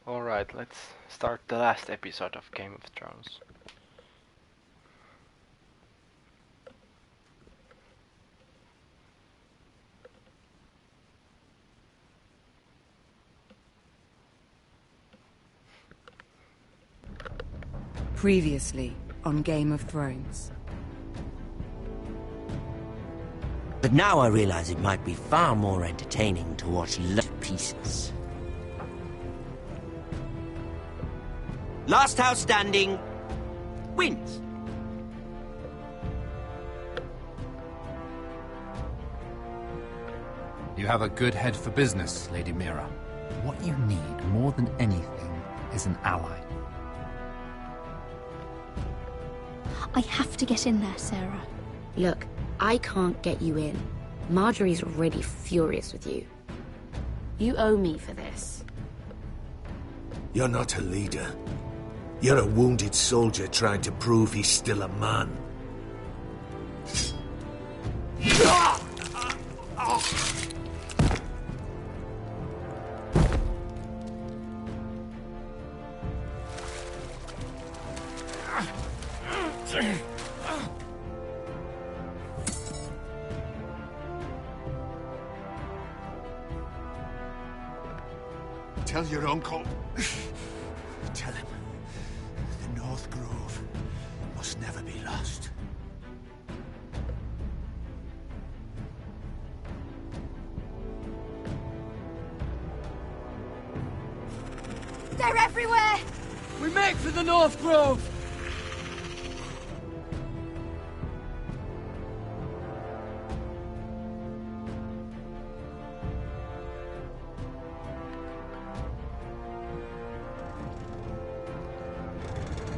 Alright, let's start the last episode of Game of Thrones. Previously on Game of Thrones. But now I realize it might be far more entertaining to watch little pieces. Last house standing wins. You have a good head for business, Lady Mira. What you need more than anything is an ally. I have to get in there, Sarah. Look, I can't get you in. Marjorie's already furious with you. You owe me for this. You're not a leader. You're a wounded soldier trying to prove he's still a man. Tell your uncle. Tell him the North Grove must never be lost. They're everywhere! We make for the North Grove!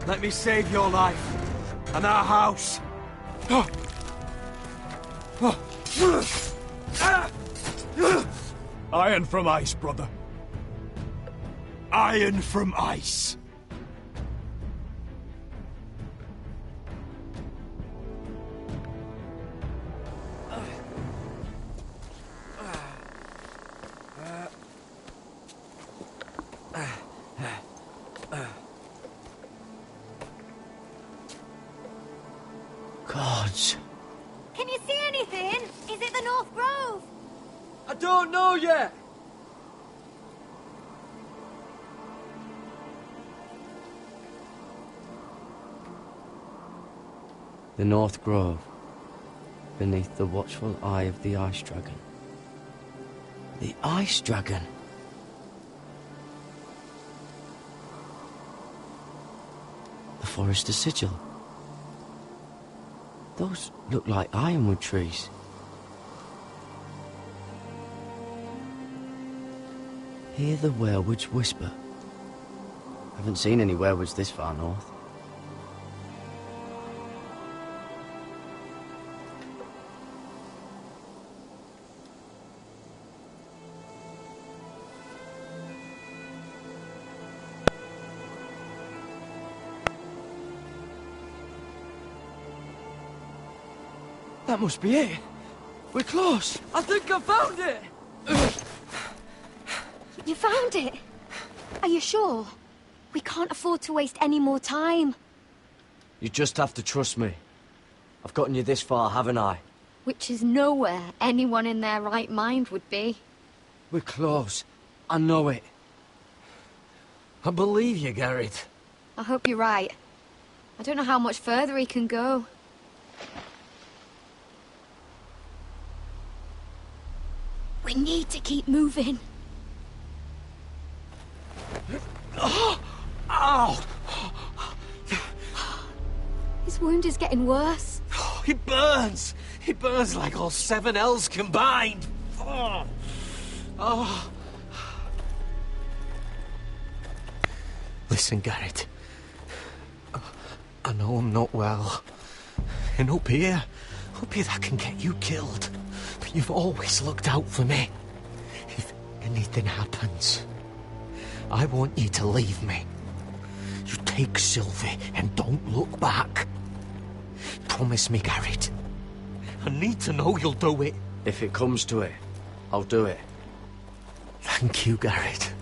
Let me save your life, and our house. Iron from ice, brother. Iron from ice. Gods. Can you see anything? Is it the North Grove? I don't know yet! The North Grove, beneath the watchful eye of the Ice Dragon. The Ice Dragon. The Forester Sigil. Those look like ironwood trees. Hear the werewoods whisper. Haven't seen any werewoods this far north. That must be it. We're close. I think I found it! You found it? Are you sure? We can't afford to waste any more time. You just have to trust me. I've gotten you this far, haven't I? Which is nowhere anyone in their right mind would be. We're close. I know it. I believe you, Garrett. I hope you're right. I don't know how much further he can go. We need to keep moving. Ow! His wound is getting worse. He burns! He burns like all 7 L's combined! Oh. Listen, Garrett. I know I'm not well. And up here that can get you killed. But you've always looked out for me. If anything happens, I want you to leave me. You take Sylvie and don't look back. Promise me, Garrett. I need to know you'll do it. If it comes to it, I'll do it. Thank you, Garrett.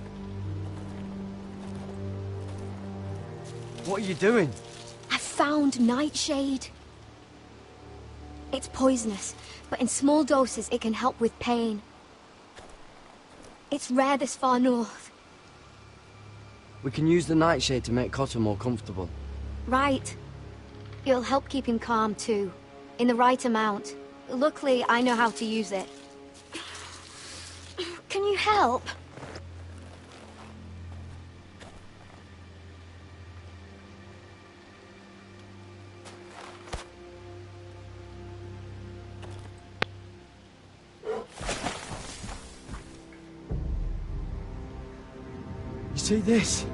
What are you doing? I found nightshade. It's poisonous, but in small doses it can help with pain. It's rare this far north. We can use the nightshade to make Cotter more comfortable. Right. It'll help keep him calm too, in the right amount. Luckily, I know how to use it. Can you help? You see this?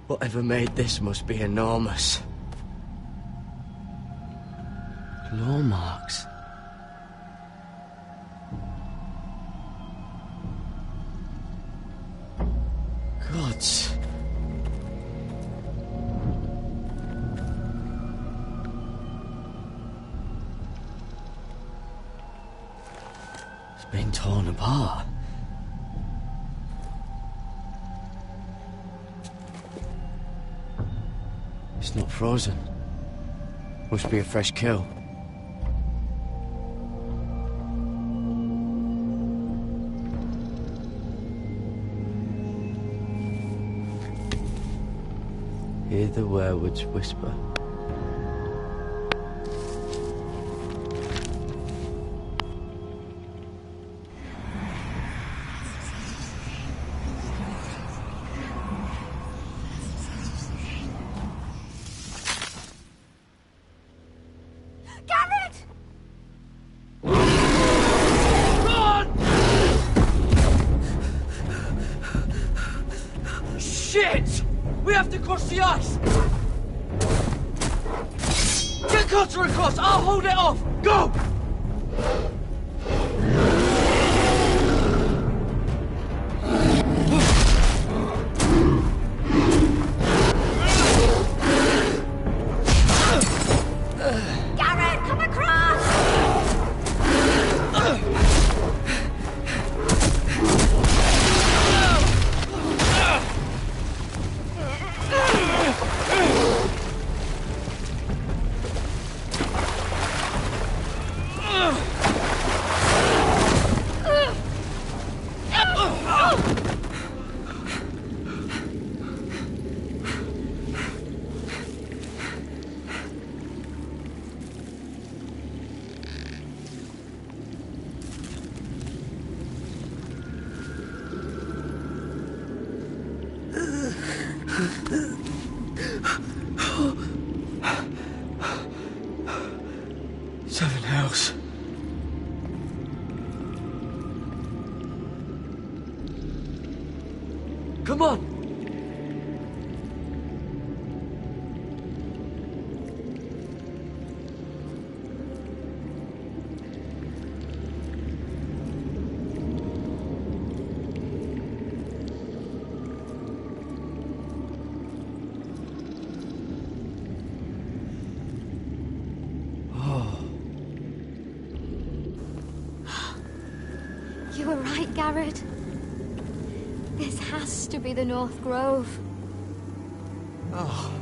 Whatever made this must be enormous. Claw marks. Gods. It's been torn apart. It's not frozen. Must be a fresh kill. Hear the werewolves whisper. Shit! We have to cross the ice! Get Cotter across! I'll hold it off! Go! Garrett, come across! Seven hells. Come on! You were right, Garrett. This has to be the North Grove. Oh,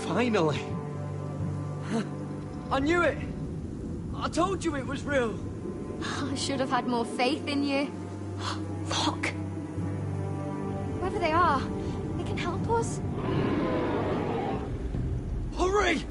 finally. I knew it. I told you it was real. I should have had more faith in you. Look. Whoever they are, they can help us. Hurry!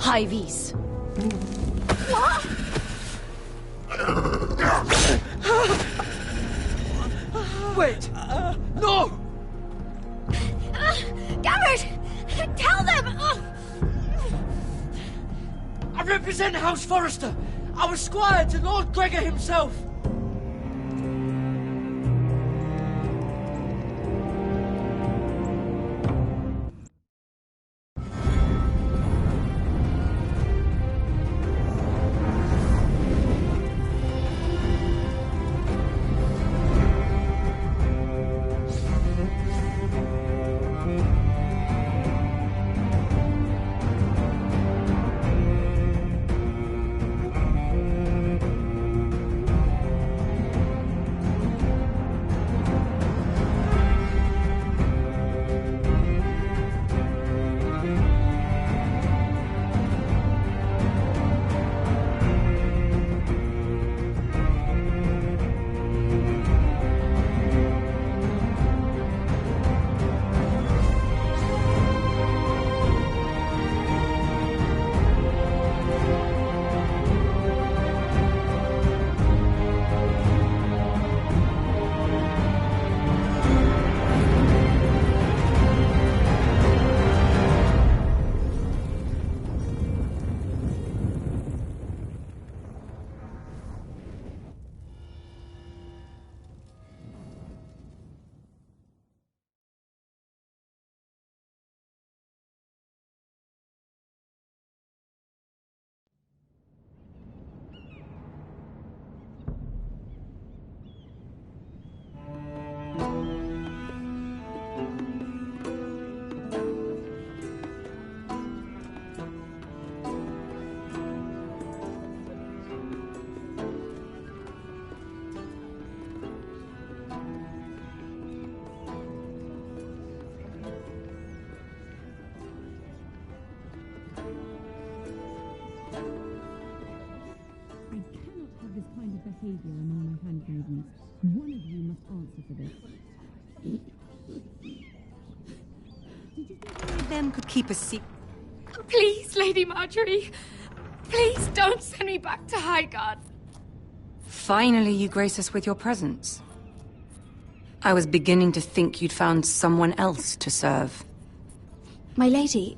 high vis. What? Wait! No! Garrett! Tell them! I represent House Forrester. I was squire to Lord Gregor himself. this kind of behavior among my handmaidens. One of you must answer for this. Did you think any of them could keep a secret? Please, Lady Marjorie. Please don't send me back to Highgarden. Finally, you grace us with your presence. I was beginning to think you'd found someone else to serve. My lady,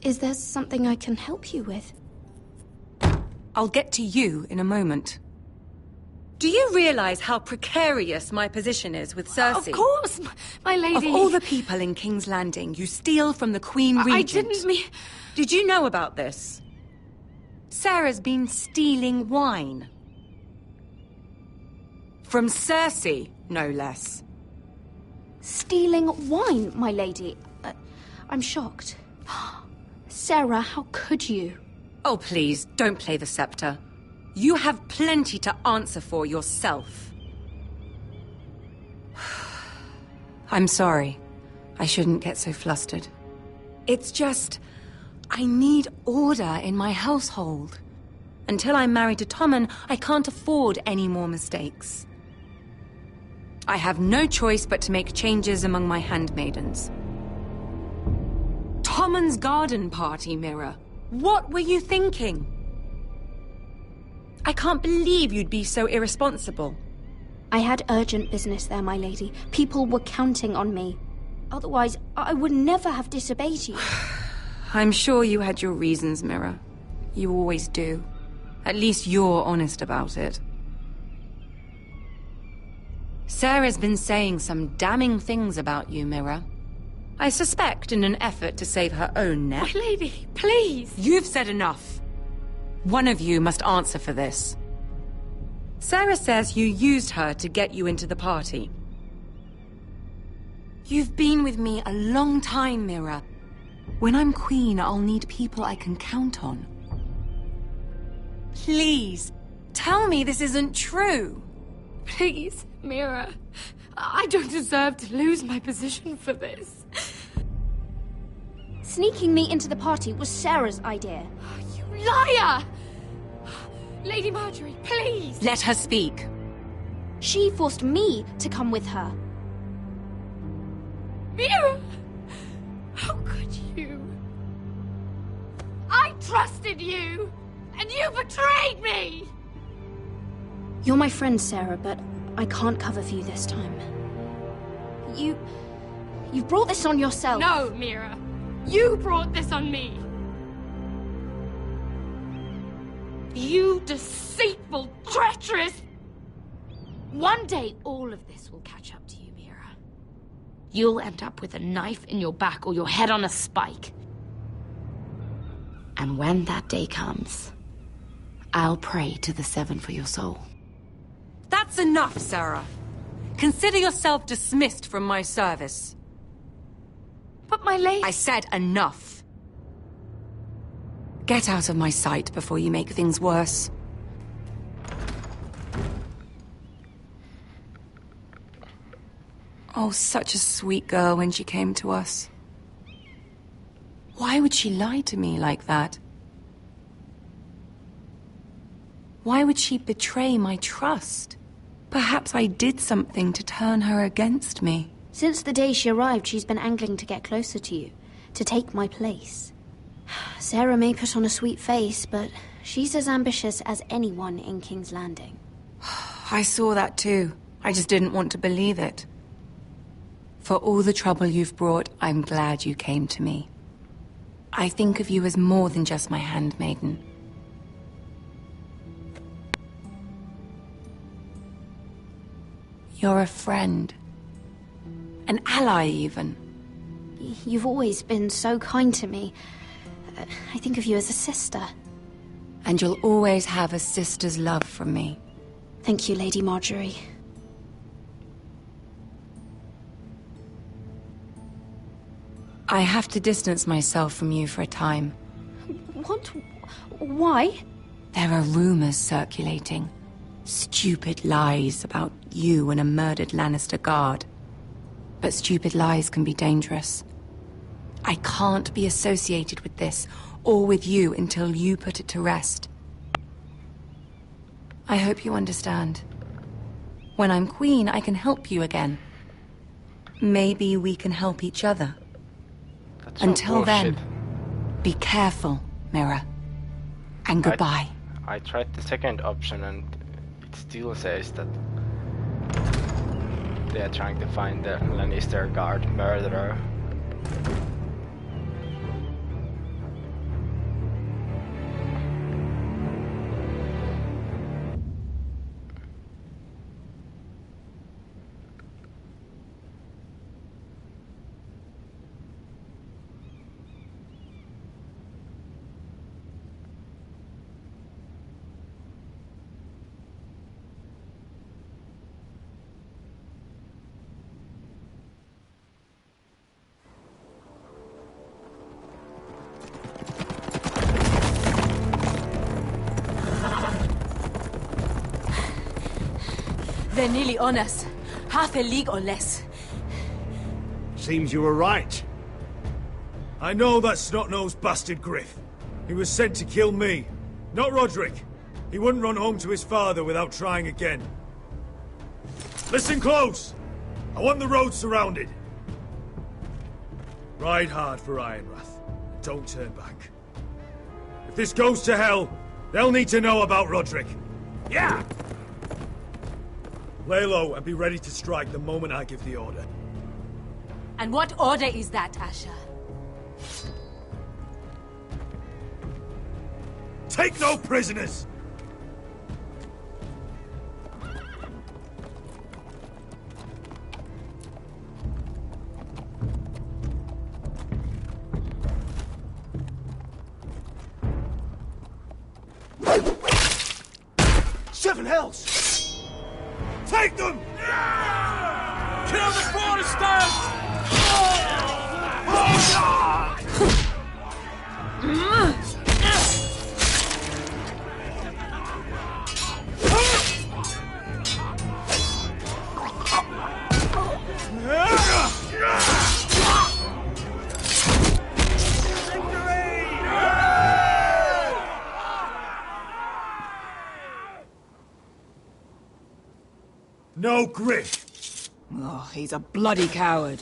is there something I can help you with? I'll get to you in a moment. Do you realize how precarious my position is with Cersei? Of course, my lady. Of all the people in King's Landing, you steal from the Queen Regent. I didn't mean... Did you know about this? Sarah's been stealing wine. From Cersei, no less. Stealing wine, my lady? I'm shocked. Sarah, how could you? Oh, please, don't play the scepter. You have plenty to answer for yourself. I'm sorry. I shouldn't get so flustered. It's just... I need order in my household. Until I'm married to Tommen, I can't afford any more mistakes. I have no choice but to make changes among my handmaidens. Tommen's garden party, Mira. What were you thinking? I can't believe you'd be so irresponsible. I had urgent business there, my lady. People were counting on me. Otherwise, I would never have disobeyed you. I'm sure you had your reasons, Mira. You always do. At least you're honest about it. Sarah's been saying some damning things about you, Mira. I suspect in an effort to save her own neck. My lady, please! You've said enough. One of you must answer for this. Sarah says you used her to get you into the party. You've been with me a long time, Mira. When I'm queen, I'll need people I can count on. Please, tell me this isn't true. Please, Mira. I don't deserve to lose my position for this. Sneaking me into the party was Sarah's idea. You liar! Lady Marjorie, please! Let her speak. She forced me to come with her. Mira! How could you? I trusted you, and you betrayed me! You're my friend, Sarah, but I can't cover for you this time. You've brought this on yourself. No, Mira. You brought this on me. You deceitful, treacherous... One day, all of this will catch up to you, Mira. You'll end up with a knife in your back or your head on a spike. And when that day comes, I'll pray to the Seven for your soul. That's enough, Sarah. Consider yourself dismissed from my service. But my lady... I said enough. Get out of my sight before you make things worse. Oh, such a sweet girl when she came to us. Why would she lie to me like that? Why would she betray my trust? Perhaps I did something to turn her against me. Since the day she arrived, she's been angling to get closer to you, to take my place. Sarah may put on a sweet face, but she's as ambitious as anyone in King's Landing. I saw that too. I just didn't want to believe it. For all the trouble you've brought, I'm glad you came to me. I think of you as more than just my handmaiden. You're a friend. An ally, even. You've always been so kind to me. I think of you as a sister. And you'll always have a sister's love from me. Thank you, Lady Marjorie. I have to distance myself from you for a time. What? Why? There are rumors circulating. Stupid lies about you and a murdered Lannister guard. But stupid lies can be dangerous. I can't be associated with this, or with you, until you put it to rest. I hope you understand. When I'm queen, I can help you again. Maybe we can help each other. That's Until then, bullshit. be careful, Mira. And goodbye. I tried the second option and it still says that they are trying to find the Lannister guard murderer. They're nearly on us. Half a league or less. Seems you were right. I know that snot-nosed bastard Griff. He was sent to kill me, not Roderick. He wouldn't run home to his father without trying again. Listen close! I want the road surrounded. Ride hard for Ironrath. Don't turn back. If this goes to hell, they'll need to know about Roderick. Yeah! Lay low and be ready to strike the moment I give the order. And what order is that, Asher? Take no prisoners! Seven hells! Take them! Kill the Foresters! No Griff! Oh, he's a bloody coward.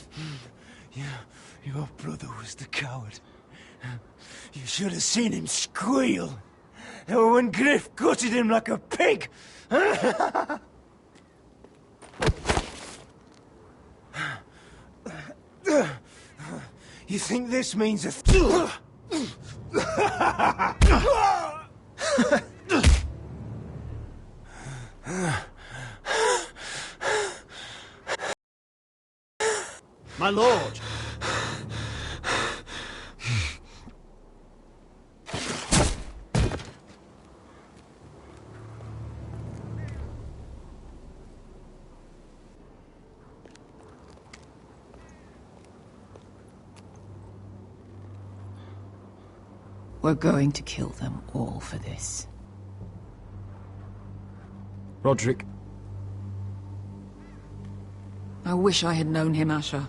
Yeah, your brother was the coward. You should have seen him squeal. When Griff gutted him like a pig. You think this means a... My lord! We're going to kill them all for this. Roderick. I wish I had known him, Asher.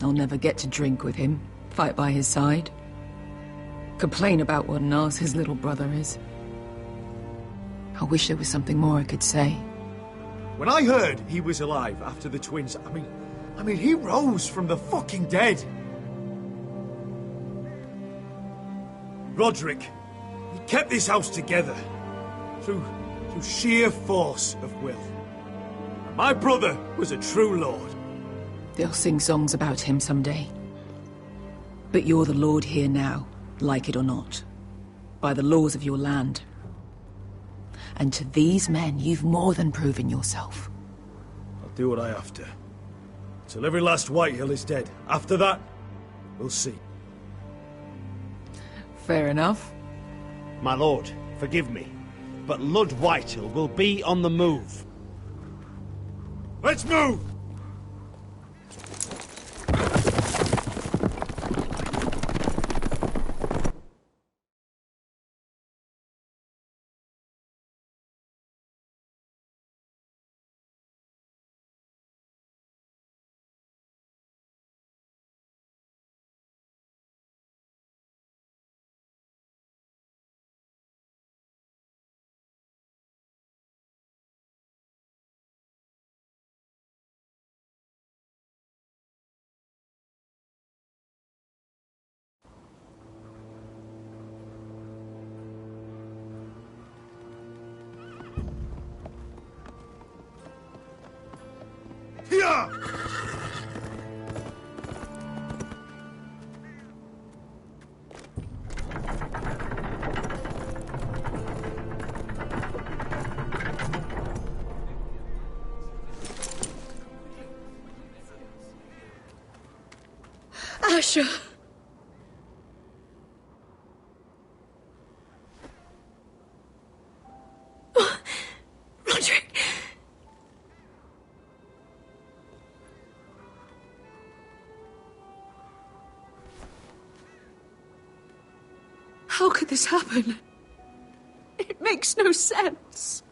I'll never get to drink with him, fight by his side, complain about what an arse his little brother is. I wish there was something more I could say. When I heard he was alive after the twins, I mean, he rose from the fucking dead. Roderick, he kept this house together through sheer force of will. My brother was a true lord. They'll sing songs about him someday. But you're the lord here now, like it or not, by the laws of your land. And to these men, you've more than proven yourself. I'll do what I have to. Till every last Whitehill is dead. After that, we'll see. Fair enough. My lord, forgive me, but Lud Whitehill will be on the move. Let's move! Here! Asher! Roderick! How could this happen? It makes no sense.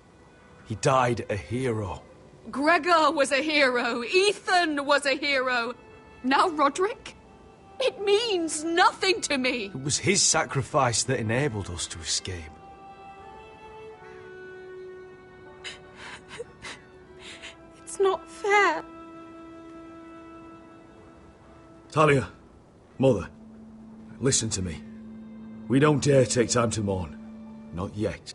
He died a hero. Gregor was a hero. Ethan was a hero. Now Roderick? It means nothing to me. It was his sacrifice that enabled us to escape. It's not fair. Talia, Mother, listen to me. We don't dare take time to mourn. Not yet.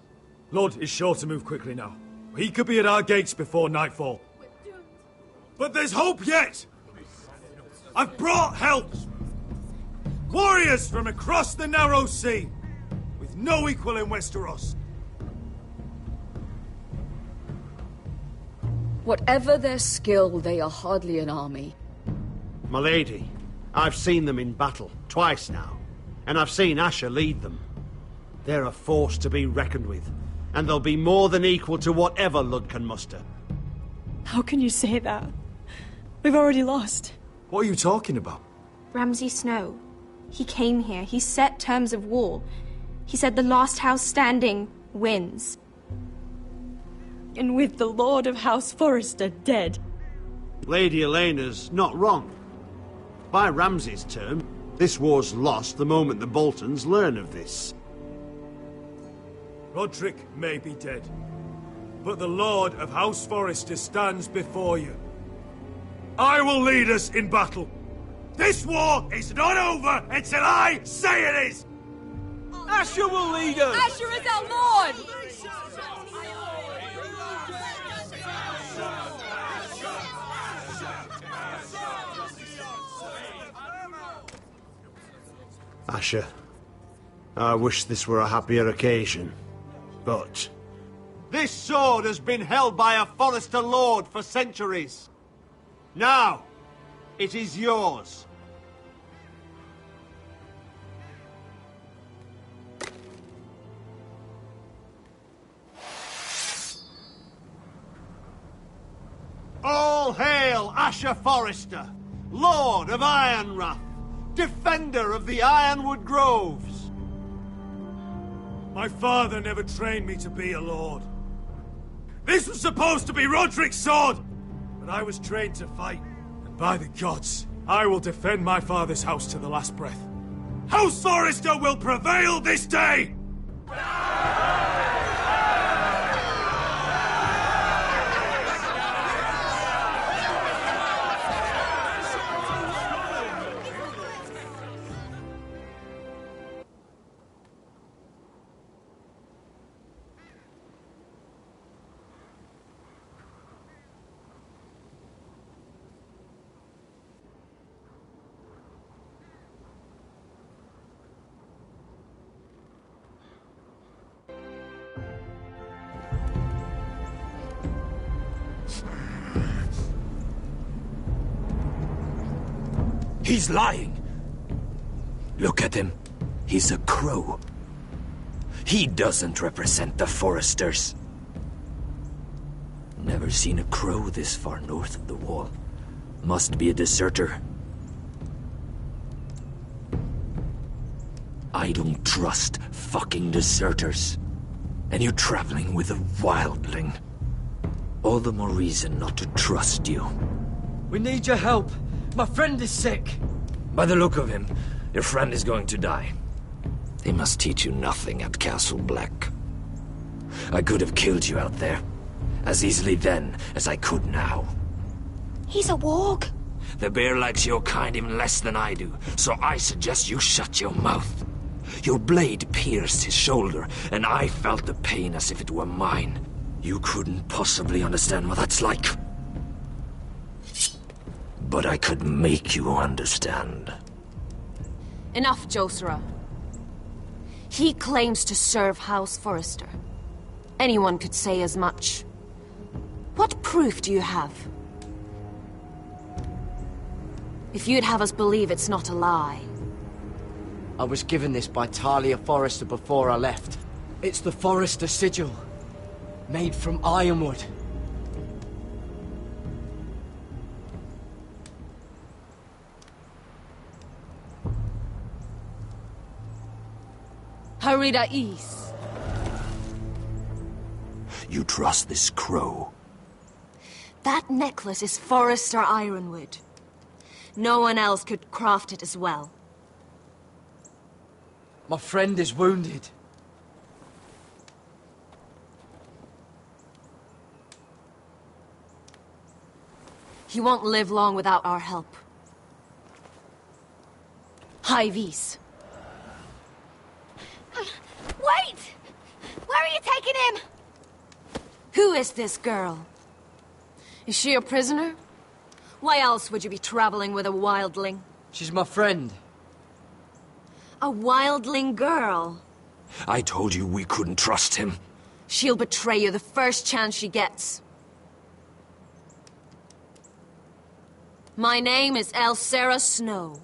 Lord is sure to move quickly now. He could be at our gates before nightfall. But there's hope yet! I've brought help! Warriors from across the narrow sea, with no equal in Westeros. Whatever their skill, they are hardly an army. My lady, I've seen them in battle, twice now, and I've seen Asher lead them. They're a force to be reckoned with, and they'll be more than equal to whatever Lud can muster. How can you say that? We've already lost. What are you talking about? Ramsay Snow. He came here. He set terms of war. He said the last house standing wins. And with the Lord of House Forrester dead. Lady Elena's not wrong. By Ramsay's term, this war's lost the moment the Boltons learn of this. Roderick may be dead, but the Lord of House Forrester stands before you. I will lead us in battle. This war is not over until I say it is! Asher will lead us! Asher is our lord! Asher, I wish this were a happier occasion, but... This sword has been held by a Forester Lord for centuries. Now, it is yours. All hail Asher Forester, Lord of Ironrath, defender of the Ironwood Groves. My father never trained me to be a lord. This was supposed to be Roderick's sword, but I was trained to fight. And by the gods, I will defend my father's house to the last breath. House Forester will prevail this day! He's lying. Look at him. He's a crow. He doesn't represent the Foresters. Never seen a crow this far north of the wall. Must be a deserter. I don't trust fucking deserters. And you're traveling with a wildling. All the more reason not to trust you. We need your help. My friend is sick. By the look of him, your friend is going to die. They must teach you nothing at Castle Black. I could have killed you out there, as easily then as I could now. He's a warg. The bear likes your kind even less than I do, so I suggest you shut your mouth. Your blade pierced his shoulder, and I felt the pain as if it were mine. You couldn't possibly understand what that's like. But I could make you understand. Enough, Josera. He claims to serve House Forester. Anyone could say as much. What proof do you have? If you'd have us believe it's not a lie. I was given this by Talia Forester before I left. It's the Forester sigil, made from ironwood. Harida East. You trust this crow? That necklace is Forester Ironwood. No one else could craft it as well. My friend is wounded. He won't live long without our help. High Vis. Wait! Where are you taking him? Who is this girl? Is she a prisoner? Why else would you be traveling with a wildling? She's my friend. A wildling girl? I told you we couldn't trust him. She'll betray you the first chance she gets. My name is Elsera Snow.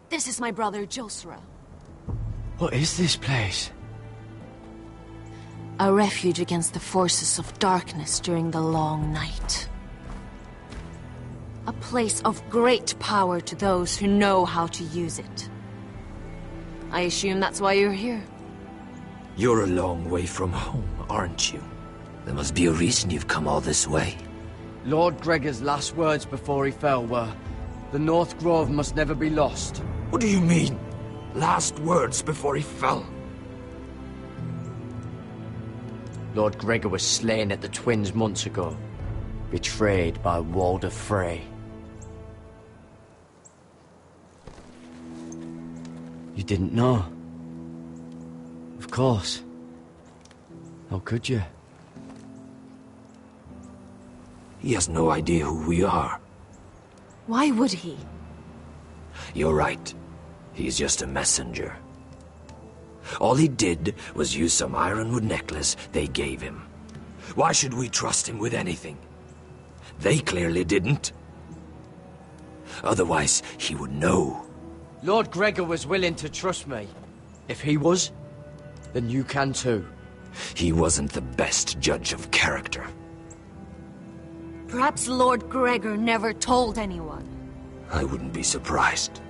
This is my brother Josera. What is this place? A refuge against the forces of darkness during the long night. A place of great power to those who know how to use it. I assume that's why you're here. You're a long way from home, aren't you? There must be a reason you've come all this way. Lord Gregor's last words before he fell were, "The North Grove must never be lost." What do you mean? Last words before he fell? Lord Gregor was slain at the Twins months ago, betrayed by Walder Frey. You didn't know? Of course. How could you? He has no idea who we are. Why would he? You're right. He's just a messenger. All he did was use some ironwood necklace they gave him. Why should we trust him with anything? They clearly didn't. Otherwise, he would know. Lord Gregor was willing to trust me. If he was, then you can too. He wasn't the best judge of character. Perhaps Lord Gregor never told anyone. I wouldn't be surprised.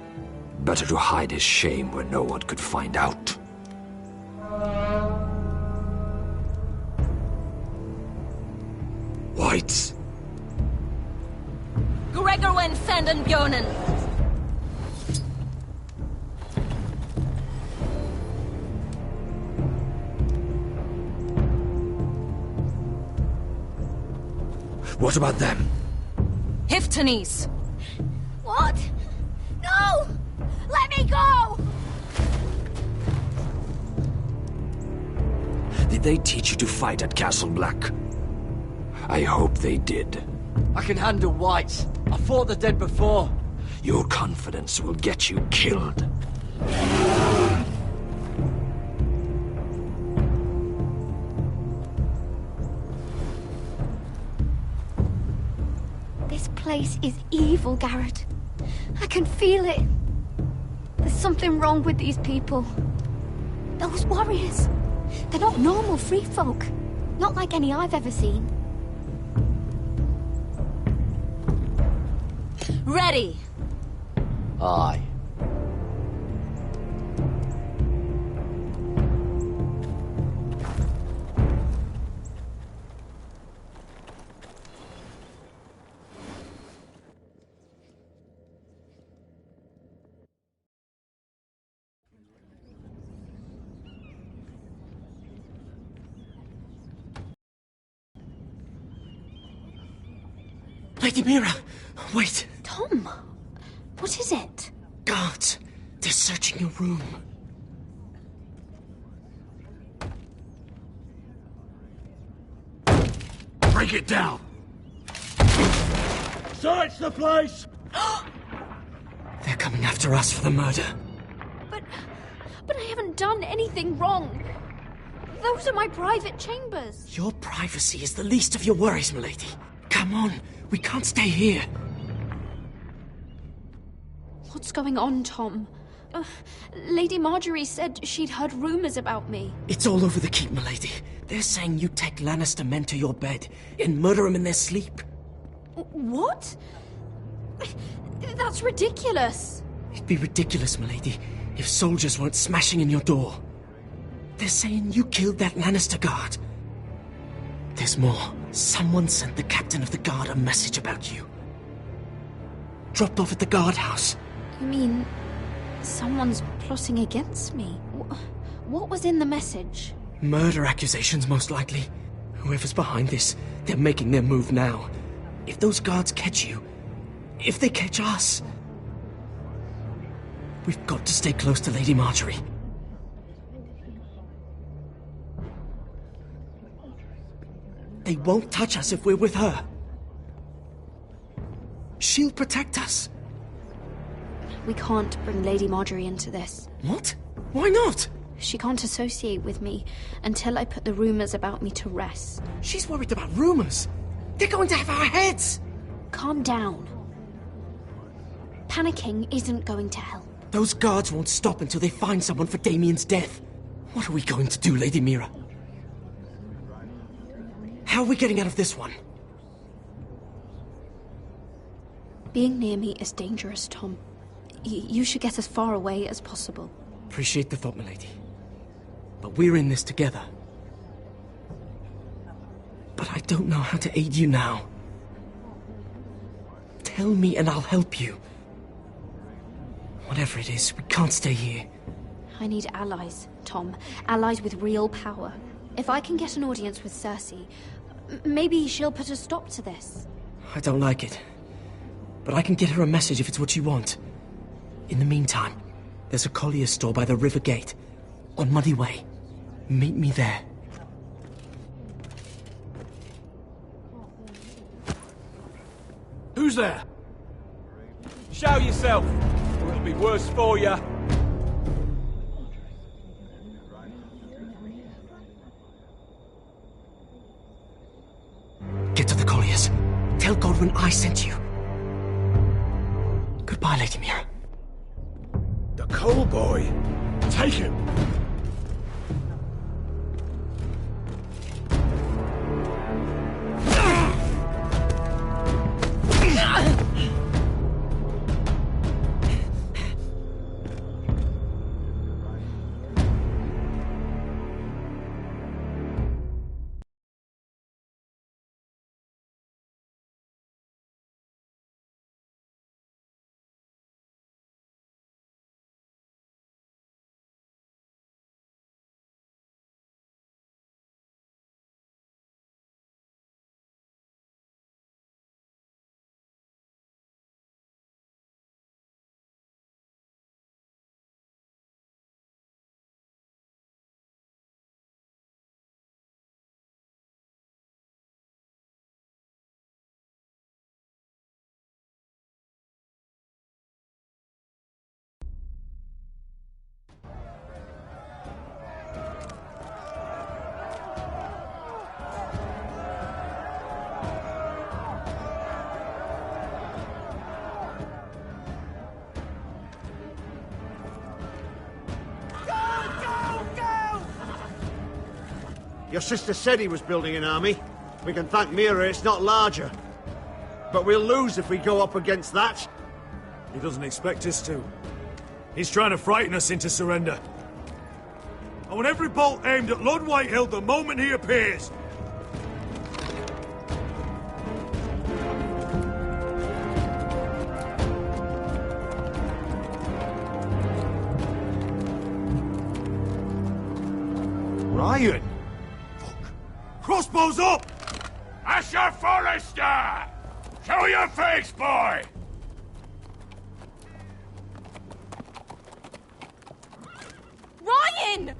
Better to hide his shame where no one could find out. Whites. Gregor wen fenden bjonen. What about them? Hiftanes. What? No! Let me go! Did they teach you to fight at Castle Black? I hope they did. I can handle whites. I fought the dead before. Your confidence will get you killed. This place is evil, Garrett. I can feel it. There's something wrong with these people. Those warriors. They're not normal free folk. Not like any I've ever seen. Ready. Aye. Lady Mira, wait. Tom, what is it? Guards, they're searching your room. Break it down! Search the place! They're coming after us for the murder. But I haven't done anything wrong. Those are my private chambers. Your privacy is the least of your worries, milady. Come on, we can't stay here. What's going on, Tom? Lady Marjorie said she'd heard rumors about me. It's all over the keep, milady. They're saying you take Lannister men to your bed and murder them in their sleep. What? That's ridiculous. It'd be ridiculous, milady, if soldiers weren't smashing in your door. They're saying you killed that Lannister guard. There's more. Someone sent the captain of the guard a message about you. Dropped off at the guardhouse. You mean someone's plotting against me? What was in the message? Murder accusations, most likely. Whoever's behind this, they're making their move now. If those guards catch you, if they catch us, we've got to stay close to Lady Marjorie. They won't touch us if we're with her. She'll protect us. We can't bring Lady Marjorie into this. What? Why not? She can't associate with me until I put the rumors about me to rest. She's worried about rumors. They're going to have our heads. Calm down. Panicking isn't going to help. Those guards won't stop until they find someone for Damien's death. What are we going to do, Lady Mira? How are we getting out of this one? Being near me is dangerous, Tom. You should get as far away as possible. Appreciate the thought, milady. But we're in this together. But I don't know how to aid you now. Tell me and I'll help you. Whatever it is, we can't stay here. I need allies, Tom. Allies with real power. If I can get an audience with Cersei, maybe she'll put a stop to this. I don't like it. But I can get her a message if it's what you want. In the meantime, There's a collier's store by the river gate. On Muddy Way. Meet me there. Who's there? Show yourself, or it'll be worse for you. Get to the colliers. Tell Godwin I sent you. Goodbye, Lady Mira. The coal boy. Take him. Your sister said he was building an army. We can thank Mira it's not larger. But we'll lose if we go up against that. He doesn't expect us to. He's trying to frighten us into surrender. I want every bolt aimed at Lord Whitehill the moment he appears. Ryan! Crossbows up! Asher Forrester! Show your face, boy! Ryan!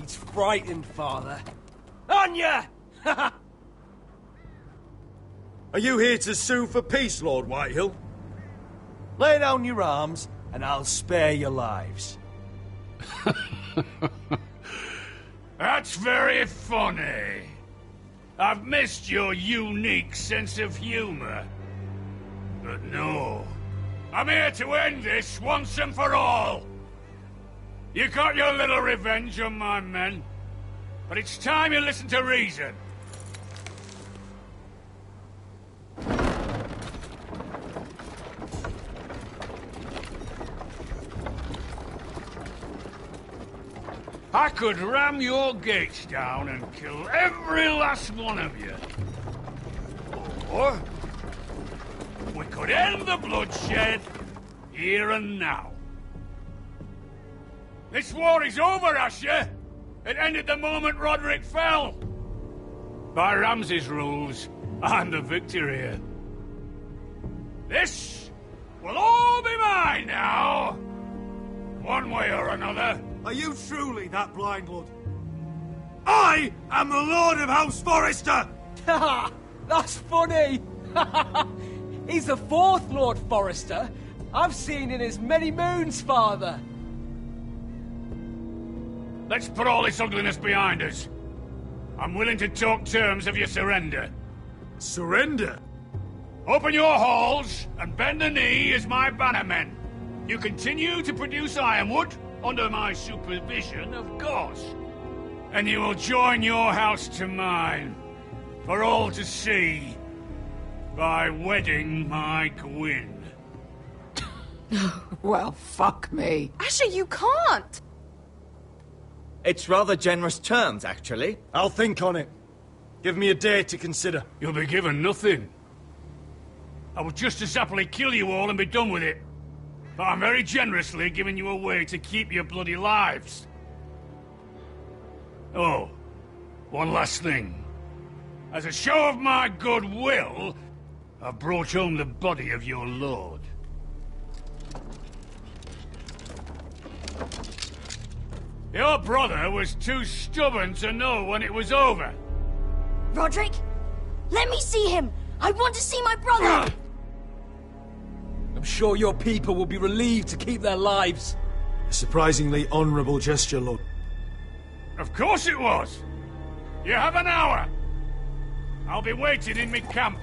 He's frightened, Father. On ya! Are you here to sue for peace, Lord Whitehill? Lay down your arms, and I'll spare your lives. That's very funny. I've missed your unique sense of humor. But no. I'm here to end this once and for all. You got your little revenge on my men, but it's time you listen to reason. I could ram your gates down and kill every last one of you. Or we could end the bloodshed here and now. This war is over, Asher. It ended the moment Roderick fell. By Ramsay's rules, I'm the victor here. This will all be mine now. One way or another. Are you truly that blind, Lord? I am the Lord of House Forrester! Ha! That's funny! He's the fourth Lord Forrester I've seen in as many moons, Father. Let's put all this ugliness behind us. I'm willing to talk terms of your surrender. Surrender? Open your halls and bend the knee as my bannermen. You continue to produce ironwood, under my supervision, of course. And you will join your house to mine, for all to see, by wedding my Gwyn. Well, fuck me. Asher, you can't! It's rather generous terms, actually. I'll think on it. Give me a day to consider. You'll be given nothing. I would just as happily kill you all and be done with it. But I'm very generously giving you a way to keep your bloody lives. Oh, one last thing. As a show of my goodwill, I've brought home the body of your lord. Your brother was too stubborn to know when it was over. Roderick? Let me see him! I want to see my brother! I'm sure your people will be relieved to keep their lives. A surprisingly honourable gesture, Lord. Of course it was. You have an hour. I'll be waiting in my camp.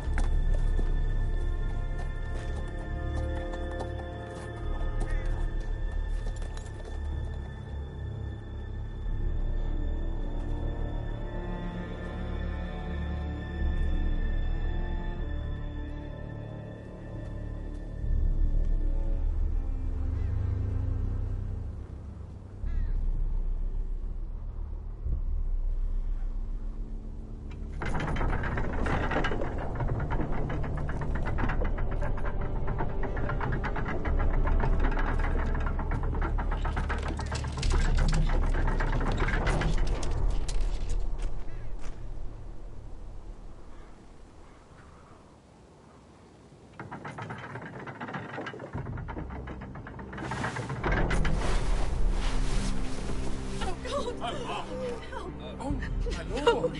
No!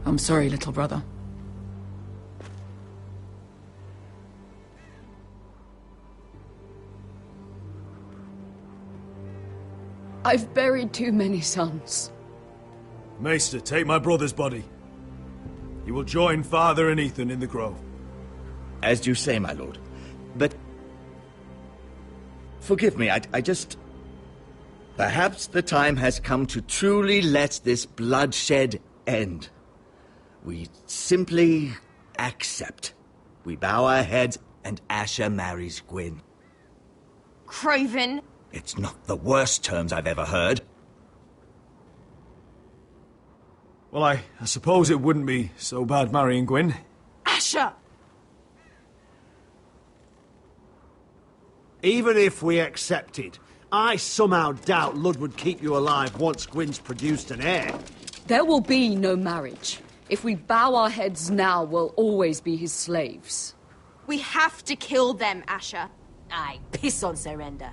I'm sorry, little brother. I've buried too many sons. Maester, take my brother's body. He will join Father and Ethan in the grove. As you say, my lord. But... forgive me, I just... Perhaps the time has come to truly let this bloodshed end. We simply accept. We bow our heads and Asher marries Gwyn. Craven! It's not the worst terms I've ever heard. Well, I suppose it wouldn't be so bad marrying Gwyn. Asher! Even if we accepted, I somehow doubt Lud would keep you alive once Gwyn's produced an heir. There will be no marriage. If we bow our heads now, we'll always be his slaves. We have to kill them, Asher. I piss on surrender.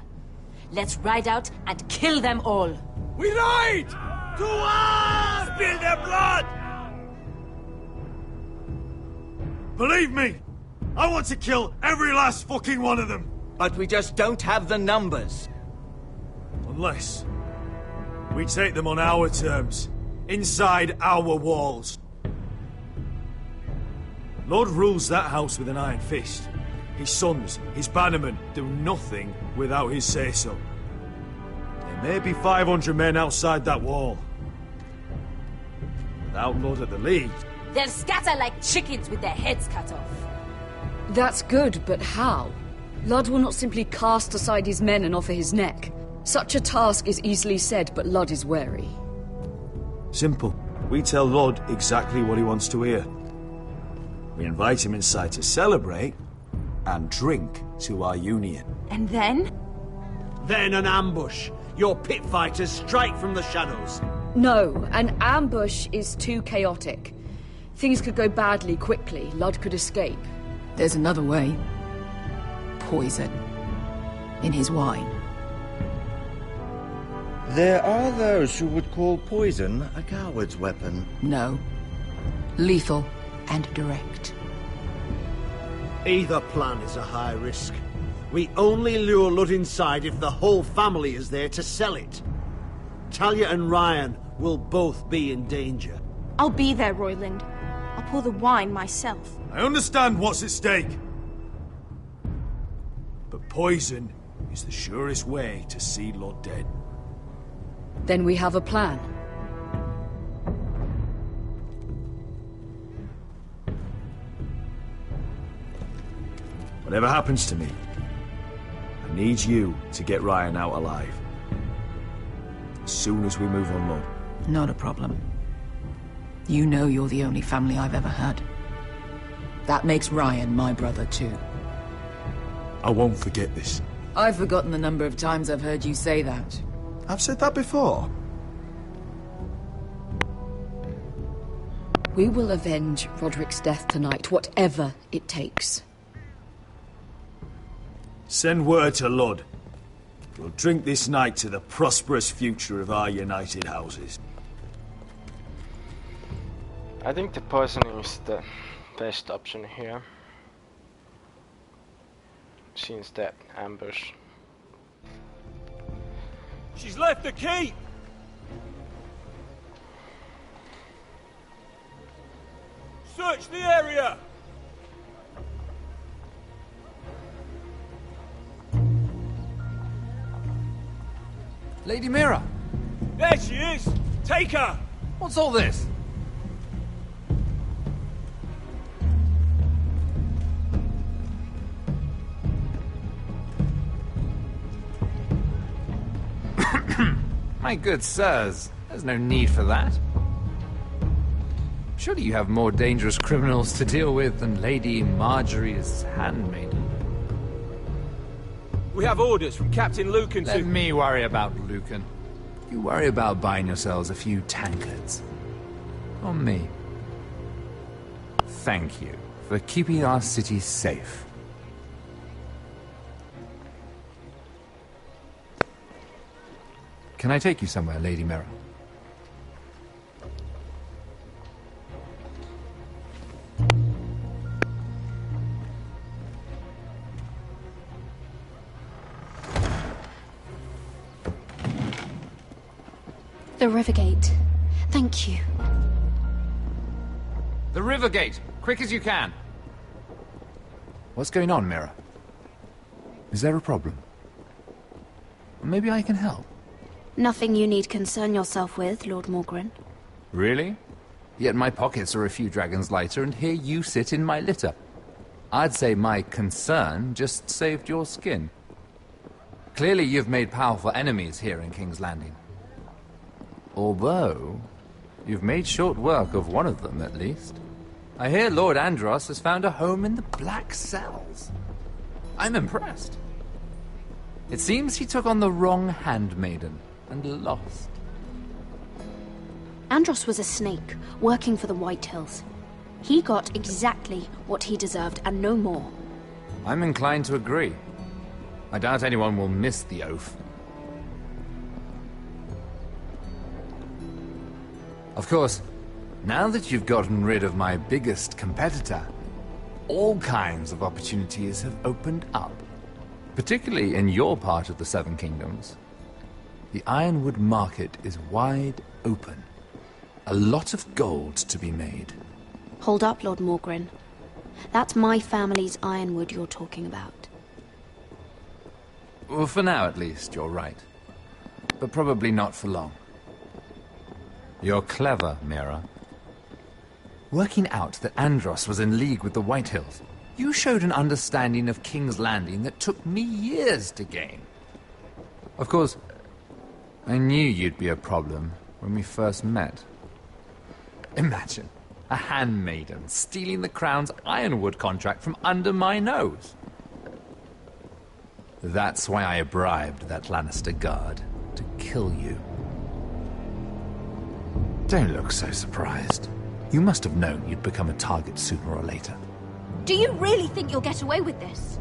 Let's ride out and kill them all. We ride! To us! Spill their blood! Believe me, I want to kill every last fucking one of them. But we just don't have the numbers. Unless we take them on our terms, inside our walls. Lord rules that house with an iron fist. His sons, his bannermen, do nothing without his say-so. There may be 500 men outside that wall. Without Lord at the lead... They'll scatter like chickens with their heads cut off. That's good, but how? Lud will not simply cast aside his men and offer his neck. Such a task is easily said, but Lud is wary. Simple. We tell Lord exactly what he wants to hear. We invite him inside to celebrate and drink to our union. And then? Then an ambush. Your pit fighters strike from the shadows. No, an ambush is too chaotic. Things could go badly quickly. Lud could escape. There's another way. Poison. In his wine. There are those who would call poison a coward's weapon. No. Lethal and direct. Either plan is a high risk. We only lure Lud inside if the whole family is there to sell it. Talia and Ryan will both be in danger. I'll be there, Royland. I'll pour the wine myself. I understand what's at stake. But poison is the surest way to see Lord dead. Then we have a plan. Whatever happens to me, I need you to get Ryan out alive. As soon as we move on, Lord. Not a problem. You know you're the only family I've ever had. That makes Ryan my brother too. I won't forget this. I've forgotten the number of times I've heard you say that. I've said that before. We will avenge Roderick's death tonight, whatever it takes. Send word to Lud. We'll drink this night to the prosperous future of our united houses. I think the poisoning is the best option here. Since that ambush. She's left the key! Search the area! Lady Mira! There she is! Take her! What's all this? My good sirs, there's no need for that. Surely you have more dangerous criminals to deal with than Lady Marjorie's handmaiden. We have orders from Captain Lucan Let me worry about Lucan. You worry about buying yourselves a few tankards. On me. Thank you for keeping our city safe. Can I take you somewhere, Lady Mira? The Rivergate. Thank you. The Rivergate! Quick as you can! What's going on, Mira? Is there a problem? Maybe I can help. Nothing you need concern yourself with, Lord Morgren. Really? Yet my pockets are a few dragons lighter, and here you sit in my litter. I'd say my concern just saved your skin. Clearly you've made powerful enemies here in King's Landing. Although, you've made short work of one of them, at least. I hear Lord Andros has found a home in the Black Cells. I'm impressed. It seems he took on the wrong handmaiden and lost. Andros was a snake, working for the White Hills. He got exactly what he deserved, and no more. I'm inclined to agree. I doubt anyone will miss the oath. Of course, now that you've gotten rid of my biggest competitor, all kinds of opportunities have opened up. Particularly in your part of the Seven Kingdoms. The Ironwood market is wide open. A lot of gold to be made. Hold up, Lord Morgren. That's my family's Ironwood you're talking about. Well, for now at least, you're right. But probably not for long. You're clever, Mira. Working out that Andros was in league with the White Hills, you showed an understanding of King's Landing that took me years to gain. Of course, I knew you'd be a problem when we first met. Imagine a handmaiden stealing the Crown's Ironwood contract from under my nose. That's why I bribed that Lannister guard to kill you. Don't look so surprised. You must have known you'd become a target sooner or later. Do you really think you'll get away with this?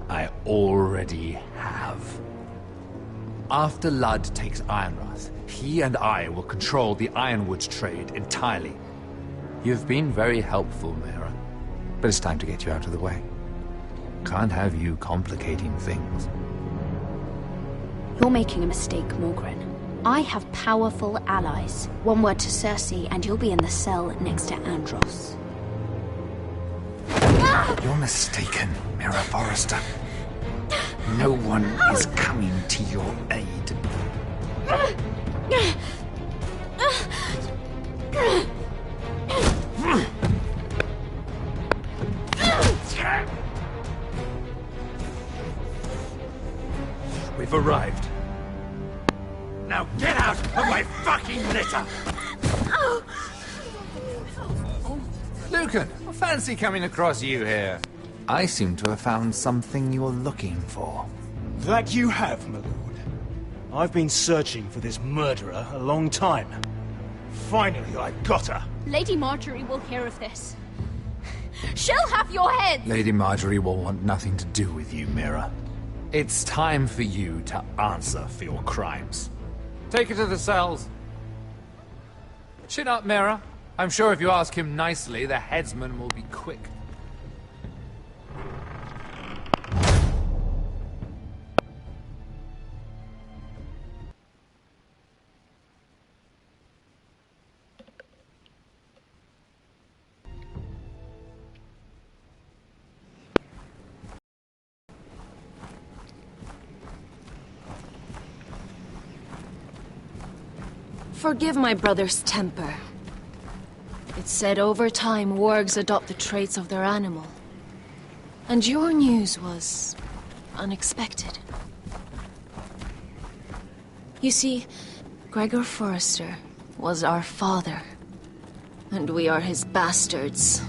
I already have. After Ludd takes Ironrath, he and I will control the Ironwood trade entirely. You've been very helpful, Mira, but it's time to get you out of the way. Can't have you complicating things. You're making a mistake, Morgren. I have powerful allies. One word to Cersei, and you'll be in the cell next to Andros. You're mistaken, Mira Forrester. No one is coming to your aid. We've arrived. Now get out of my fucking litter! Lucan, I fancy coming across you here. I seem to have found something you're looking for. That you have, my lord. I've been searching for this murderer a long time. Finally, I've got her. Lady Marjorie will hear of this. She'll have your head! Lady Marjorie will want nothing to do with you, Mira. It's time for you to answer for your crimes. Take her to the cells. Chin up, Mira. I'm sure if you ask him nicely, the headsman will be quick. Forgive my brother's temper. It's said over time wargs adopt the traits of their animal. And your news was unexpected. You see, Gregor Forrester was our father, and we are his bastards.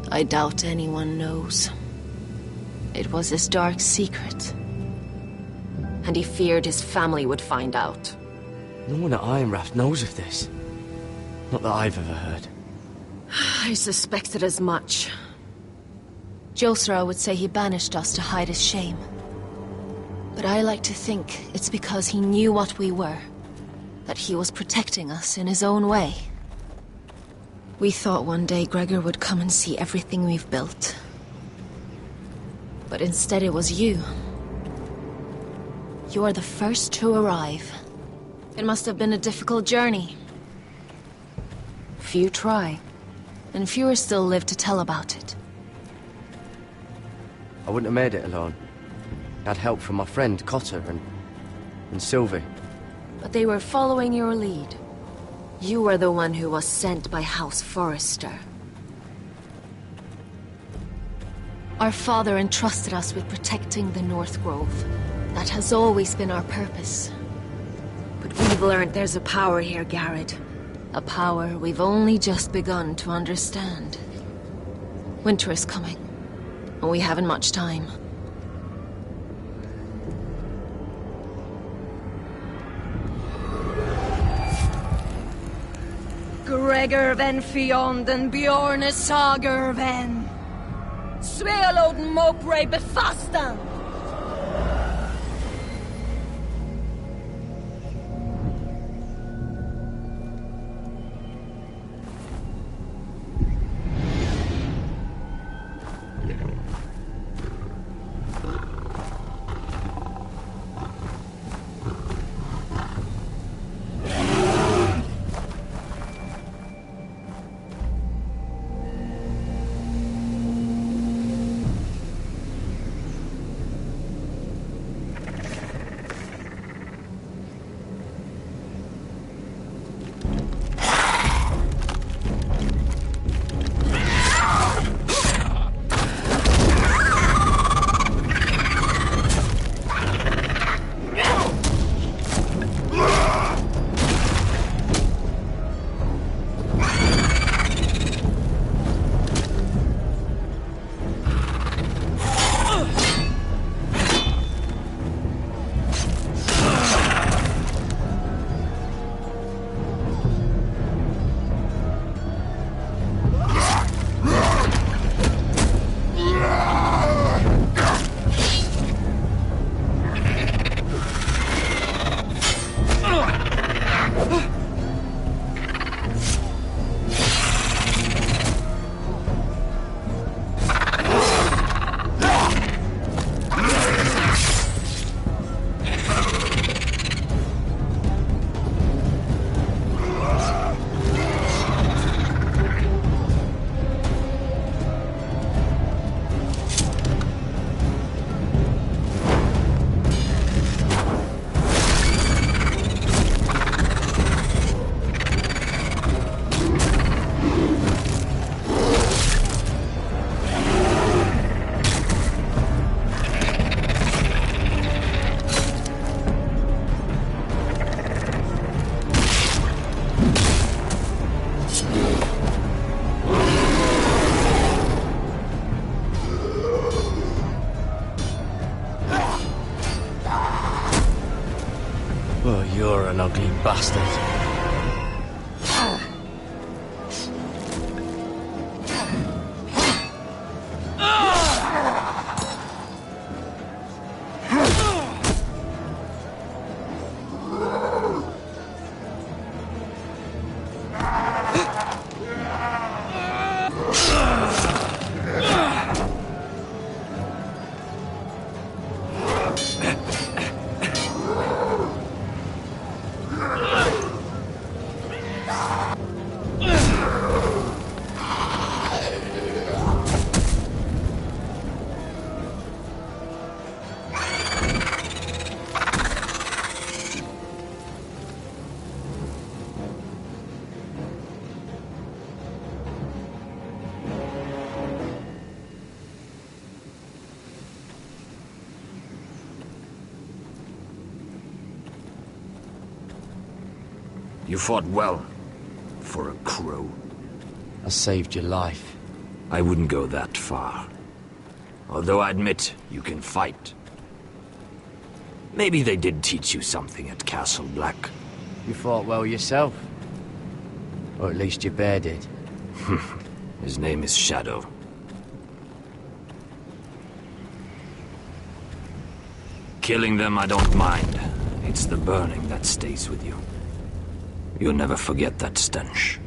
I doubt anyone knows. It was his dark secret, and he feared his family would find out. No one at Ironraft knows of this. Not that I've ever heard. I suspected as much. Josra would say he banished us to hide his shame. But I like to think it's because he knew what we were. That he was protecting us in his own way. We thought one day Gregor would come and see everything we've built. But instead it was you. You are the first to arrive. It must have been a difficult journey. Few try, and fewer still live to tell about it. I wouldn't have made it alone. I had help from my friend Cotter and Sylvie. But they were following your lead. You were the one who was sent by House Forrester. Our father entrusted us with protecting the North Grove. That has always been our purpose. But we've learned there's a power here, Garrett. A power we've only just begun to understand. Winter is coming, and we haven't much time. Gregor ven Fionden Bjorne Sager ven. Svealoden Mopre befastan. Oh, you're an ugly bastard. You fought well, for a crow. I saved your life. I wouldn't go that far. Although I admit, you can fight. Maybe they did teach you something at Castle Black. You fought well yourself. Or at least your bear did. His name is Shadow. Killing them I don't mind. It's the burning that stays with you. You'll never forget that stench.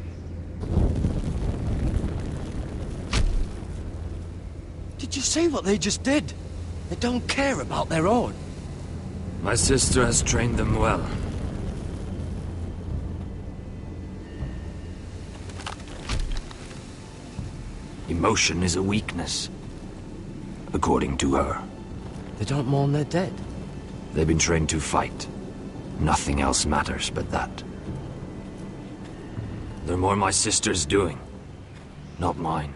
Did you see what they just did? They don't care about their own. My sister has trained them well. Emotion is a weakness, according to her. They don't mourn their dead. They've been trained to fight. Nothing else matters but that. They're more my sister's doing, not mine.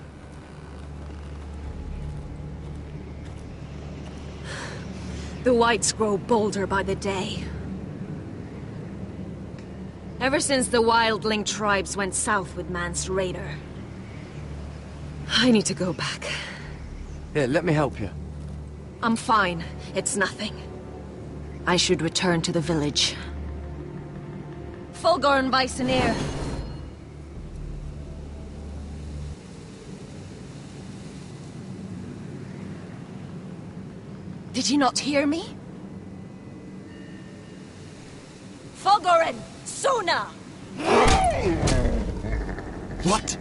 The Whites grow bolder by the day. Ever since the wildling tribes went south with Mance Raider. I need to go back. Here, let me help you. I'm fine. It's nothing. I should return to the village. Fulgorn Bisoneer. Did you not hear me? Fulgorn! Suna! What?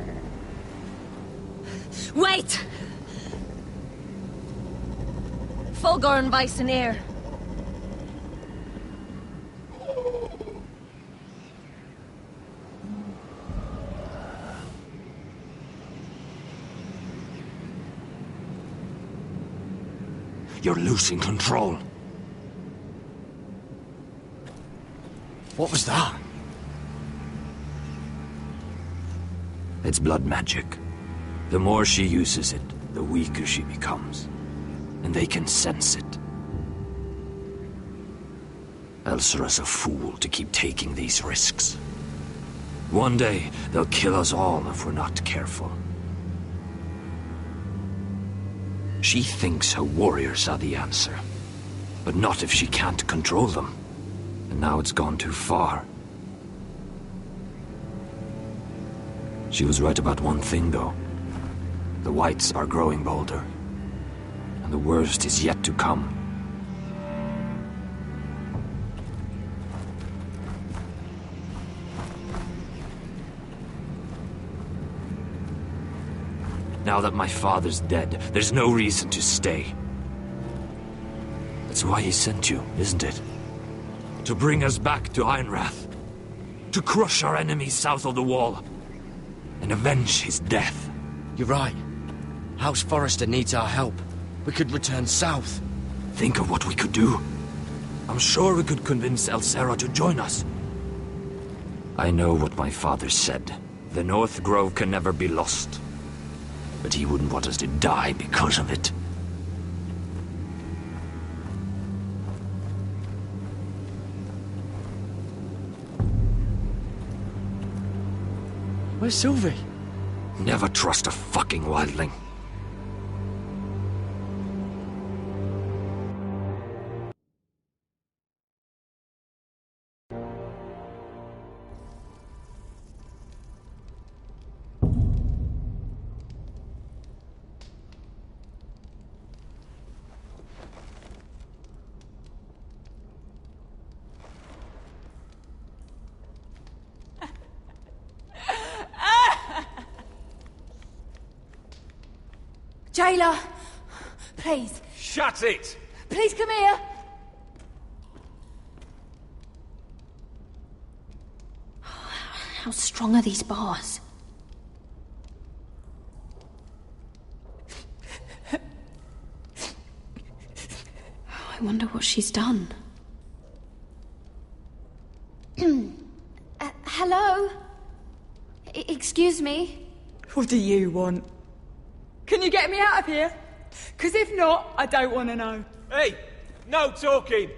Wait! Fulgorn Bisoneer. You're losing control. What was that? It's blood magic. The more she uses it, the weaker she becomes. And they can sense it. Elsera's a fool to keep taking these risks. One day, they'll kill us all if we're not careful. She thinks her warriors are the answer. But not if she can't control them. And now it's gone too far. She was right about one thing, though. The Whites are growing bolder. And the worst is yet to come. Now that my father's dead, there's no reason to stay. That's why he sent you, isn't it? To bring us back to Ironrath. To crush our enemies south of the Wall. And avenge his death. You're right. House Forrester needs our help. We could return south. Think of what we could do. I'm sure we could convince Elsera to join us. I know what my father said. The North Grove can never be lost. But he wouldn't want us to die because of it. Where's Sylvie? Never trust a fucking wildling. Jailer, please. Shut it! Please come here. How strong are these bars? I wonder what she's done. Hello? Excuse me? What do you want? Can you get me out of here? Because if not, I don't want to know. Hey, no talking.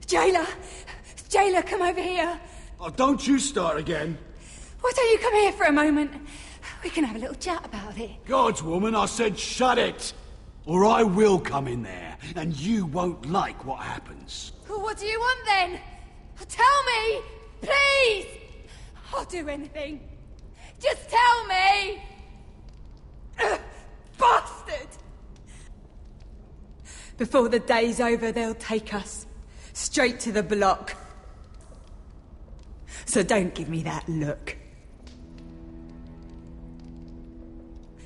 Jailer! Jailer, come over here. Oh, don't you start again. Why don't you come here for a moment? We can have a little chat about it. God's woman, I said shut it. Or I will come in there, and you won't like what happens. Well, what do you want then? Tell me! Please! I'll do anything. Just tell me! Bastard! Before the day's over, they'll take us straight to the block. So don't give me that look.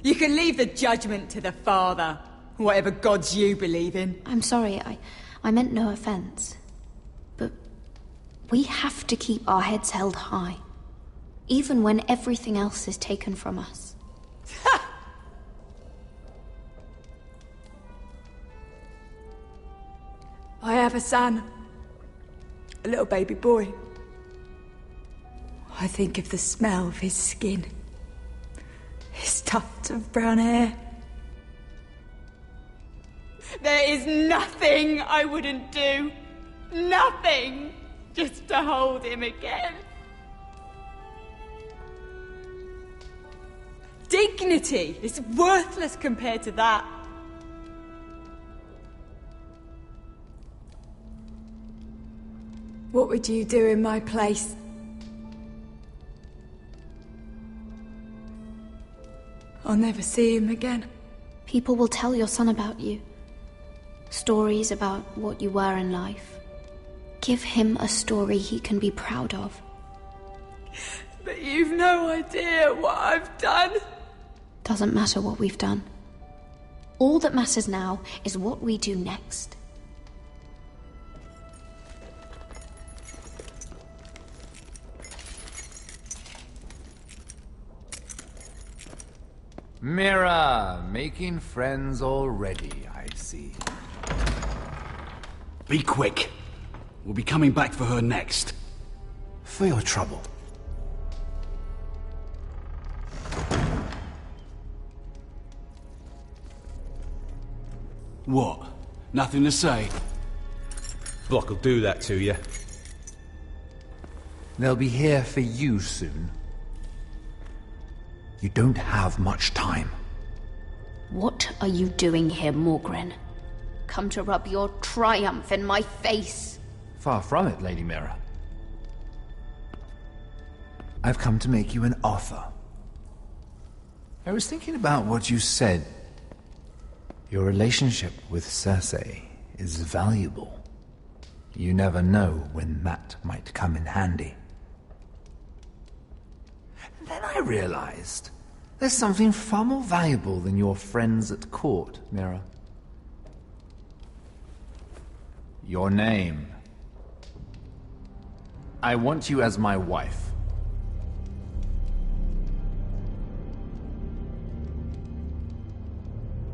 You can leave the judgment to the Father, whatever gods you believe in. I'm sorry, I meant no offense. But we have to keep our heads held high, even when everything else is taken from us. I have a son. A little baby boy. I think of the smell of his skin. His tuft of brown hair. There is nothing I wouldn't do. Nothing! Just to hold him again. Dignity is worthless compared to that. What would you do in my place? I'll never see him again. People will tell your son about you. Stories about what you were in life. Give him a story he can be proud of. But you've no idea what I've done. Doesn't matter what we've done. All that matters now is what we do next. Mira, making friends already, I see. Be quick. We'll be coming back for her next. For your trouble. What? Nothing to say? Block will do that to you. They'll be here for you soon. You don't have much time. What are you doing here, Morgren? Come to rub your triumph in my face. Far from it, Lady Mira. I've come to make you an offer. I was thinking about what you said. Your relationship with Cersei is valuable. You never know when that might come in handy. Then I realized there's something far more valuable than your friends at court, Mira. Your name. I want you as my wife.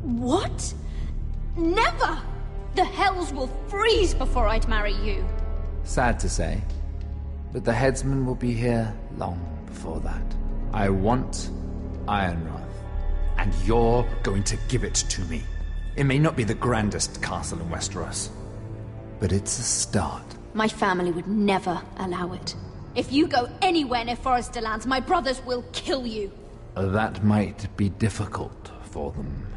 What? Never! The hells will freeze before I'd marry you. Sad to say, but the headsman will be here long before that. I want Ironrath, and you're going to give it to me. It may not be the grandest castle in Westeros, but it's a start. My family would never allow it. If you go anywhere near Forrester Lands, my brothers will kill you. That might be difficult for them.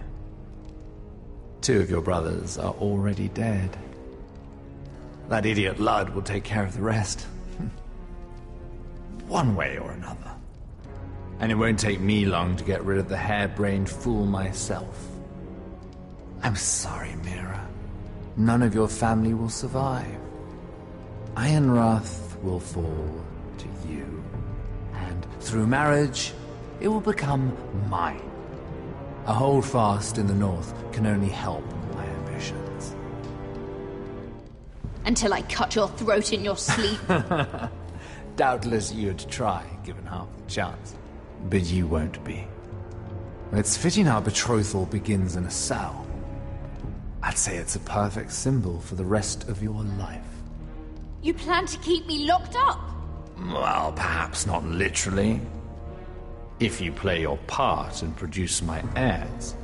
2 of your brothers are already dead. That idiot Ludd will take care of the rest. One way or another. And it won't take me long to get rid of the harebrained fool myself. I'm sorry, Mira. None of your family will survive. Ironrath will fall to you. And through marriage, it will become mine. A holdfast in the north can only help my ambitions. Until I cut your throat in your sleep. Doubtless you'd try, given half the chance. But you won't be. It's fitting our betrothal begins in a cell. I'd say it's a perfect symbol for the rest of your life. You plan to keep me locked up? Well, perhaps not literally. If you play your part and produce my heirs.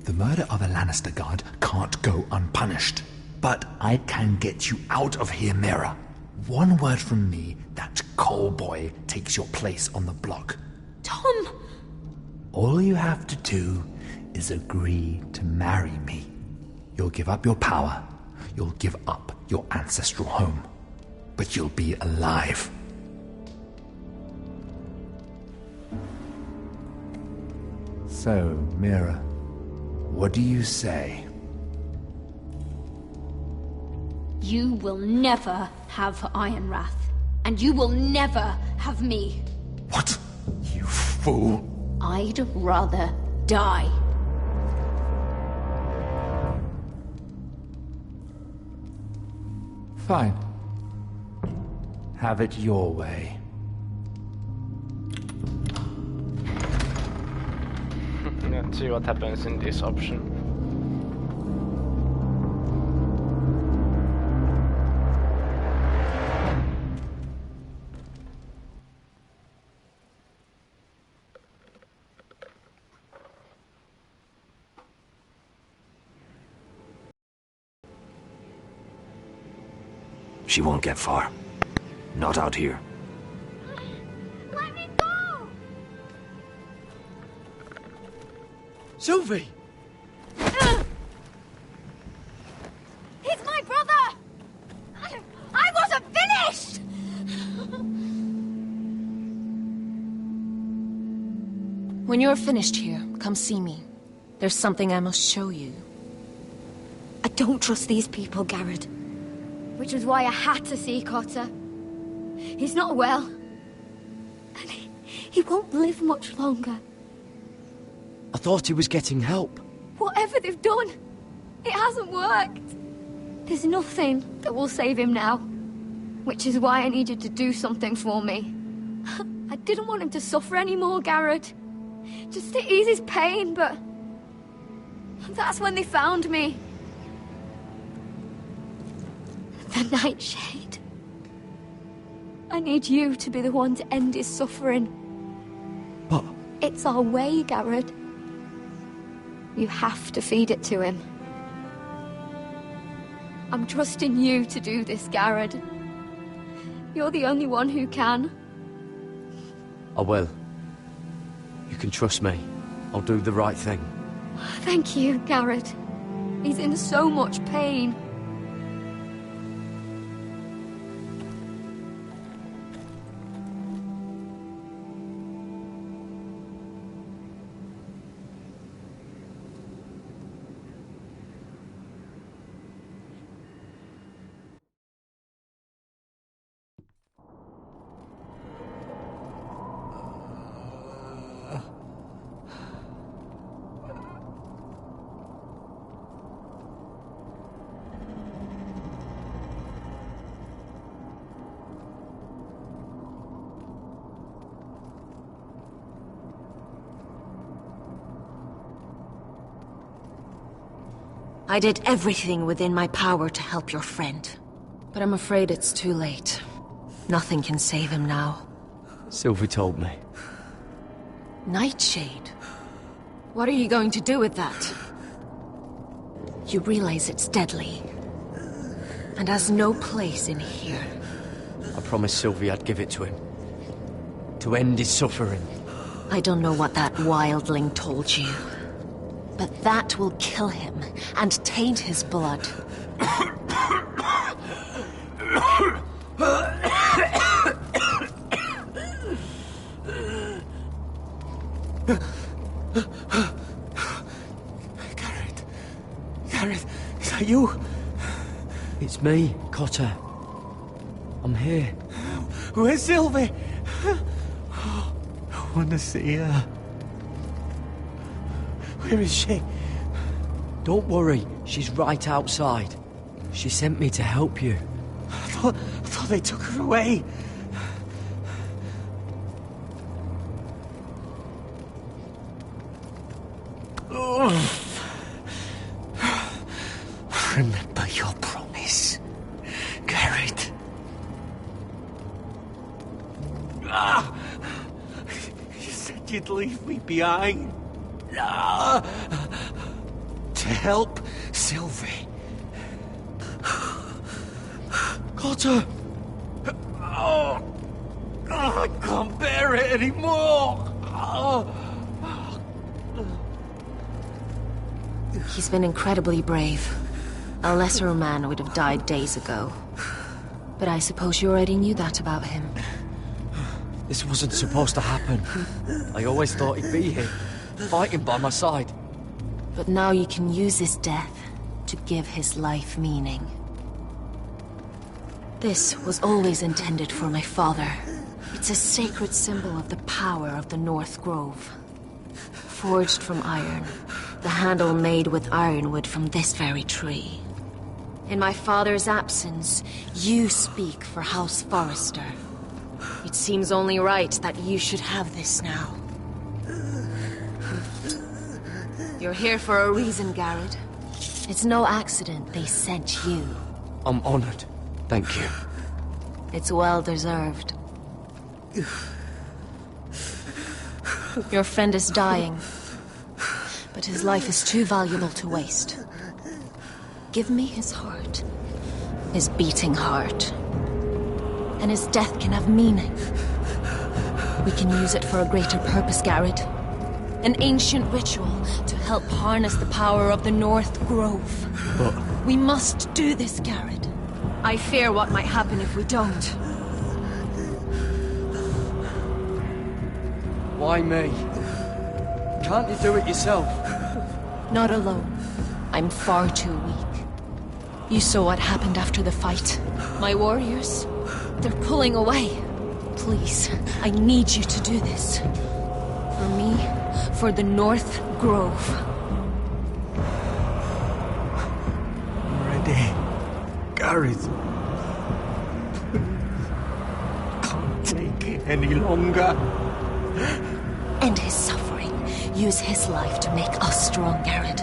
The murder of a Lannister guard can't go unpunished. But I can get you out of here, Mira. One word from me, that coal boy takes your place on the block. Tom! All you have to do is agree to marry me. You'll give up your power. You'll give up your ancestral home. But you'll be alive. So, Mira, what do you say? You will never have Iron Wrath. And you will never have me. What? You fool. I'd rather die. Fine. Have it your way. Let's see what happens in this option. She won't get far. Not out here. Let me go! Sylvie! He's my brother! I wasn't finished! When you're finished here, come see me. There's something I must show you. I don't trust these people, Garrett. Which was why I had to see Cotter. He's not well. And he won't live much longer. I thought he was getting help. Whatever they've done, it hasn't worked. There's nothing that will save him now. Which is why I needed to do something for me. I didn't want him to suffer anymore, Garrett. Just to ease his pain, but... that's when they found me. The Nightshade. I need you to be the one to end his suffering. But... it's our way, Garrett. You have to feed it to him. I'm trusting you to do this, Garrett. You're the only one who can. I will. You can trust me. I'll do the right thing. Thank you, Garrett. He's in so much pain. I did everything within my power to help your friend. But I'm afraid it's too late. Nothing can save him now. Sylvie told me. Nightshade? What are you going to do with that? You realize it's deadly. And has no place in here. I promised Sylvie I'd give it to him. To end his suffering. I don't know what that wildling told you. But that will kill him and taint his blood. Garrett, is that you? It's me, Cotter. I'm here. Where's Sylvie? I want to see her. Where is she? Don't worry, She's right outside. She sent me to help you. I thought they took her away. Remember your promise, Garrett. You said you'd leave me behind. To help Sylvie. Cotter! Oh, I can't bear it anymore! He's been incredibly brave. A lesser man would have died days ago. But I suppose you already knew that about him. This wasn't supposed to happen. I always thought he'd be here, fighting by my side. But now you can use his death to give his life meaning. This was always intended for my father. It's a sacred symbol of the power of the North Grove. Forged from iron, the handle made with ironwood from this very tree. In my father's absence, you speak for House Forrester. It seems only right that you should have this now. You're here for a reason, Garrett. It's no accident they sent you. I'm honored. Thank you. It's well deserved. Your friend is dying, but his life is too valuable to waste. Give me his heart. His beating heart. And his death can have meaning. We can use it for a greater purpose, Garrett. An ancient ritual to help harness the power of the North Grove. But... We must do this, Garrett. I fear what might happen if we don't. Why me? Can't you do it yourself? Not alone. I'm far too weak. You saw what happened after the fight. My warriors, they're pulling away. Please, I need you to do this. For me, for the North Grove. I'm ready. Garrett. Can't take it any longer. End his suffering. Use his life to make us strong, Garrett.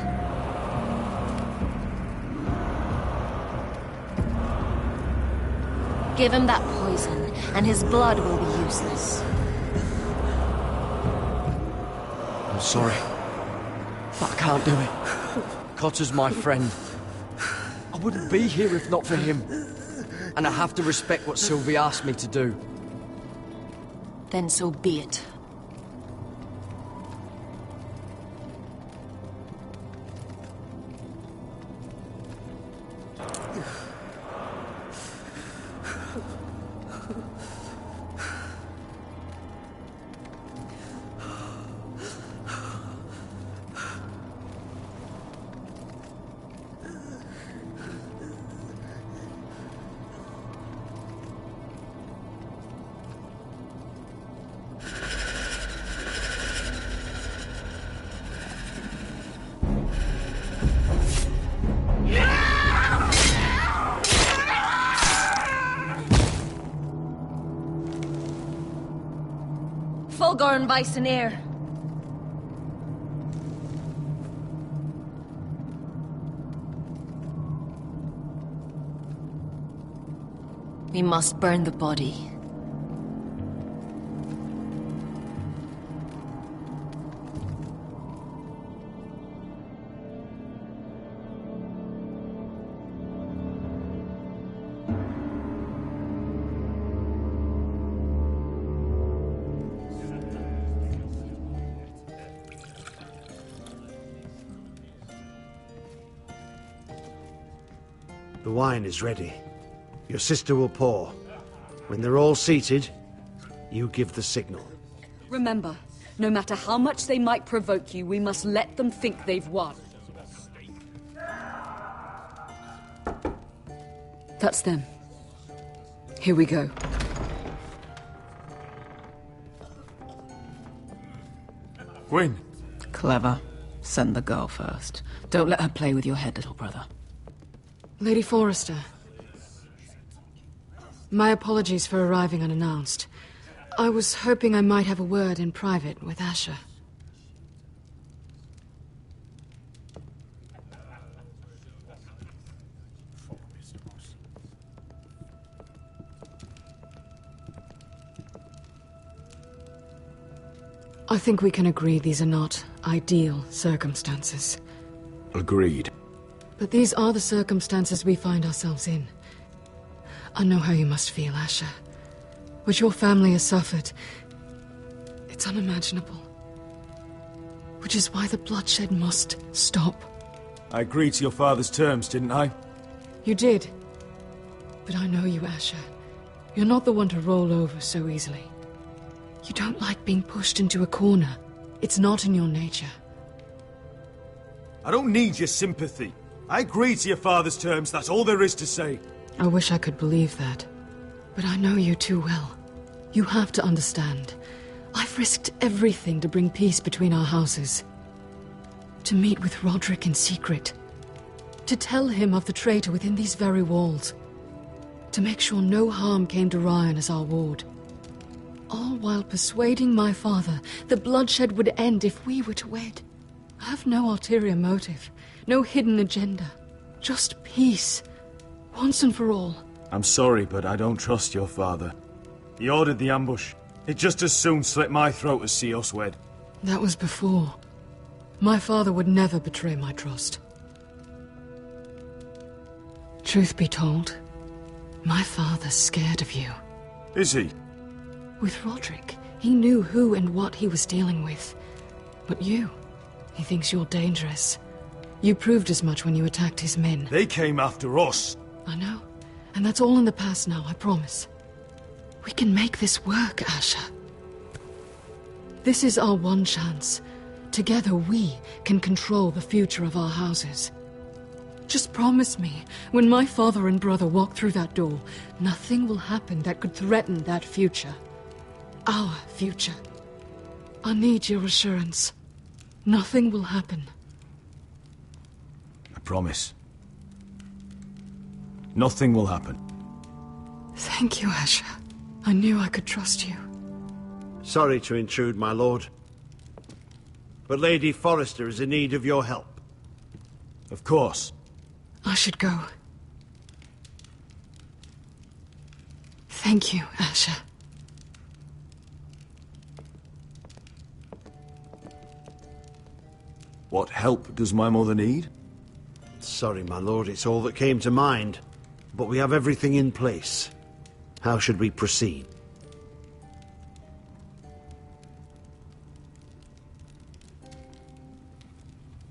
Give him that poison, and his blood will be useless. I'm sorry, but I can't do it. Cotter's my friend. I wouldn't be here if not for him. And I have to respect what Sylvie asked me to do. Then so be it. Fulgorn Bisonair. We must burn the body. The wine is ready. Your sister will pour. When they're all seated, you give the signal. Remember, no matter how much they might provoke you, we must let them think they've won. That's them. Here we go. Gwyn. Clever. Send the girl first. Don't let her play with your head, little brother. Lady Forrester. My apologies for arriving unannounced. I was hoping I might have a word in private with Asher. I think we can agree these are not ideal circumstances. Agreed. But these are the circumstances we find ourselves in. I know how you must feel, Asher. What your family has suffered, it's unimaginable. Which is why the bloodshed must stop. I agreed to your father's terms, didn't I? You did. But I know you, Asher. You're not the one to roll over so easily. You don't like being pushed into a corner. It's not in your nature. I don't need your sympathy. I agreed to your father's terms, that's all there is to say. I wish I could believe that. But I know you too well. You have to understand. I've risked everything to bring peace between our houses. To meet with Roderick in secret. To tell him of the traitor within these very walls. To make sure no harm came to Ryan as our ward. All while persuading my father the bloodshed would end if we were to wed. I have no ulterior motive, no hidden agenda. Just peace, once and for all. I'm sorry, but I don't trust your father. He ordered the ambush. He'd just as soon slit my throat as see us wed. That was before. My father would never betray my trust. Truth be told, my father's scared of you. Is he? With Roderick, he knew who and what he was dealing with. But you, he thinks you're dangerous. You proved as much when you attacked his men. They came after us. I know. And that's all in the past now, I promise. We can make this work, Asher. This is our one chance. Together we can control the future of our houses. Just promise me, when my father and brother walk through that door, nothing will happen that could threaten that future. Our future. I need your assurance. Nothing will happen. I promise. Nothing will happen. Thank you, Asher. I knew I could trust you. Sorry to intrude, my lord. But Lady Forrester is in need of your help. Of course. I should go. Thank you, Asher. What help does my mother need? Sorry, my lord, it's all that came to mind. But we have everything in place. How should we proceed?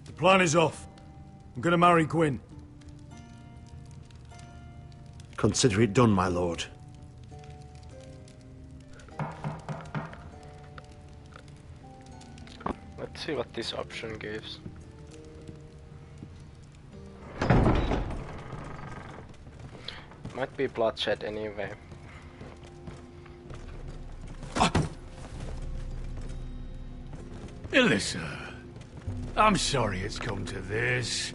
The plan is off. I'm gonna marry Gwyn. Consider it done, my lord. Let's see what this option gives. Might be bloodshed anyway. Alyssa, I'm sorry it's come to this,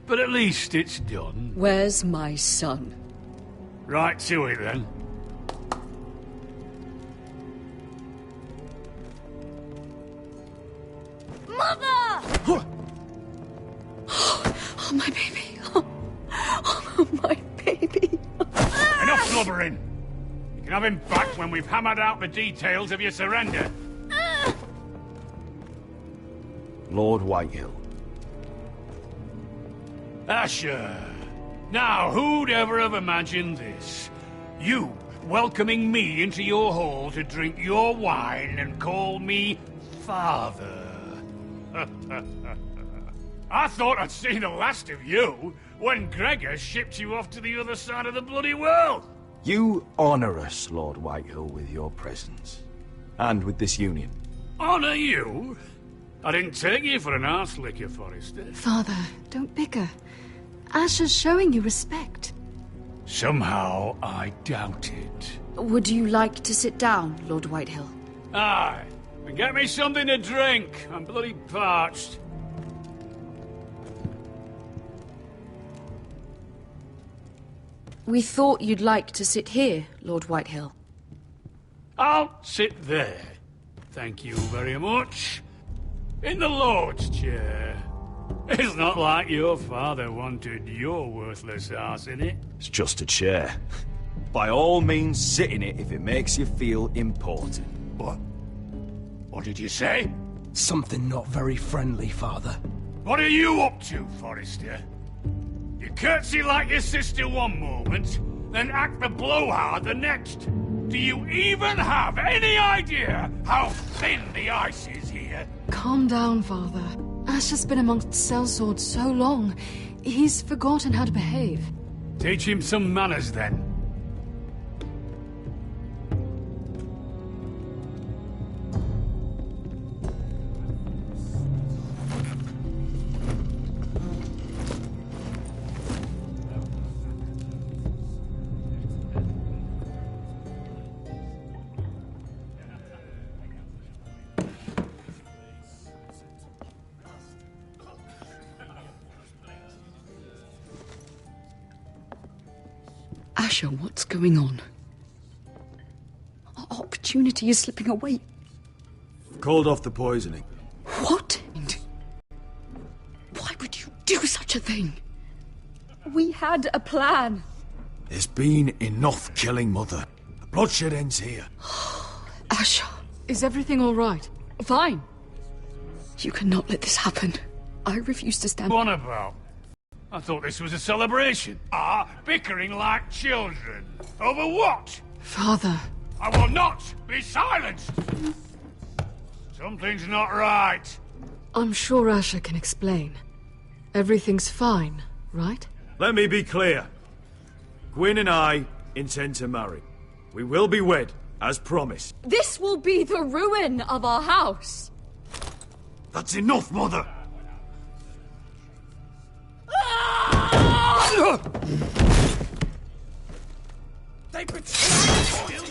but at least it's done. Where's my son? Right to it then. Mother! Oh, my baby. Oh, my baby. Enough blubbering! You can have him back when we've hammered out the details of your surrender. Lord Whitehill. Asher. Now, who'd ever have imagined this? You welcoming me into your hall to drink your wine and call me father. I thought I'd seen the last of you when Gregor shipped you off to the other side of the bloody world. You honor us, Lord Whitehill, with your presence. And with this union. Honor you? I didn't take you for an arse licker, Forrester. Father, don't bicker. Asher's showing you respect. Somehow I doubt it. Would you like to sit down, Lord Whitehill? Aye. And get me something to drink. I'm bloody parched. We thought you'd like to sit here, Lord Whitehill. I'll sit there. Thank you very much. In the Lord's chair. It's not like your father wanted your worthless ass in it. It's just a chair. By all means, sit in it if it makes you feel important. What? What did you say? Something not very friendly, Father. What are you up to, Forrester? You curtsy like your sister one moment, then act the blowhard the next. Do you even have any idea how thin the ice is here? Calm down, Father. Ash has been amongst sellswords so long, he's forgotten how to behave. Teach him some manners, then. Asher, what's going on? Our opportunity is slipping away. Called off the poisoning. What? Why would you do such a thing? We had a plan. There's been enough killing, Mother. The bloodshed ends here. Asher. Is everything all right? Fine. You cannot let this happen. I refuse to stand... What about? I thought this was a celebration. Bickering like children. Over what? Father. I will not be silenced! Something's not right. I'm sure Asher can explain. Everything's fine, right? Let me be clear. Gwyn and I intend to marry. We will be wed, as promised. This will be the ruin of our house. That's enough, Mother! They betrayed you!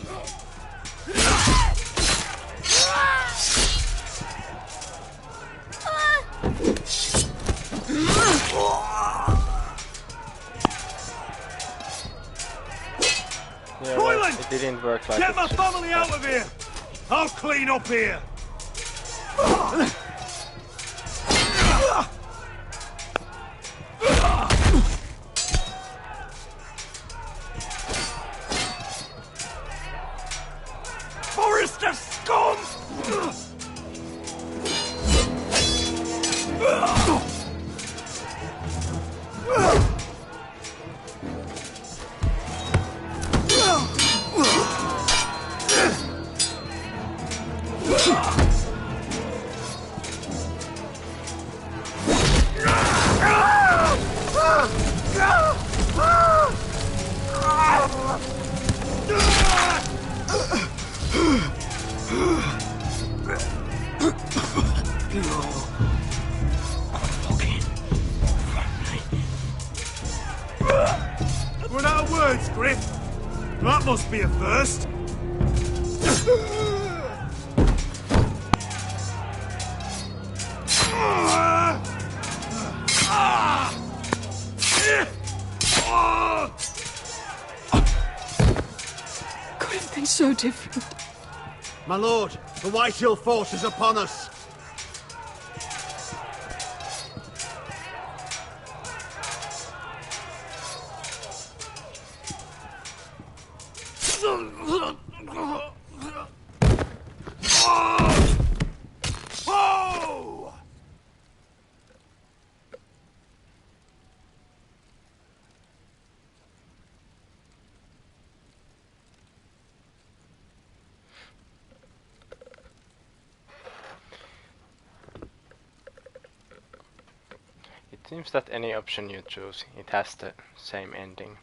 Yeah, Royland! it didn't work like Get it my should. family out of here! I'll clean up here! Forrester scum! Run out of words, Griff. That must be a first. Could have been so different. My lord, the Whitehill force is upon us. Oh! It seems that any option you choose, it has the same ending.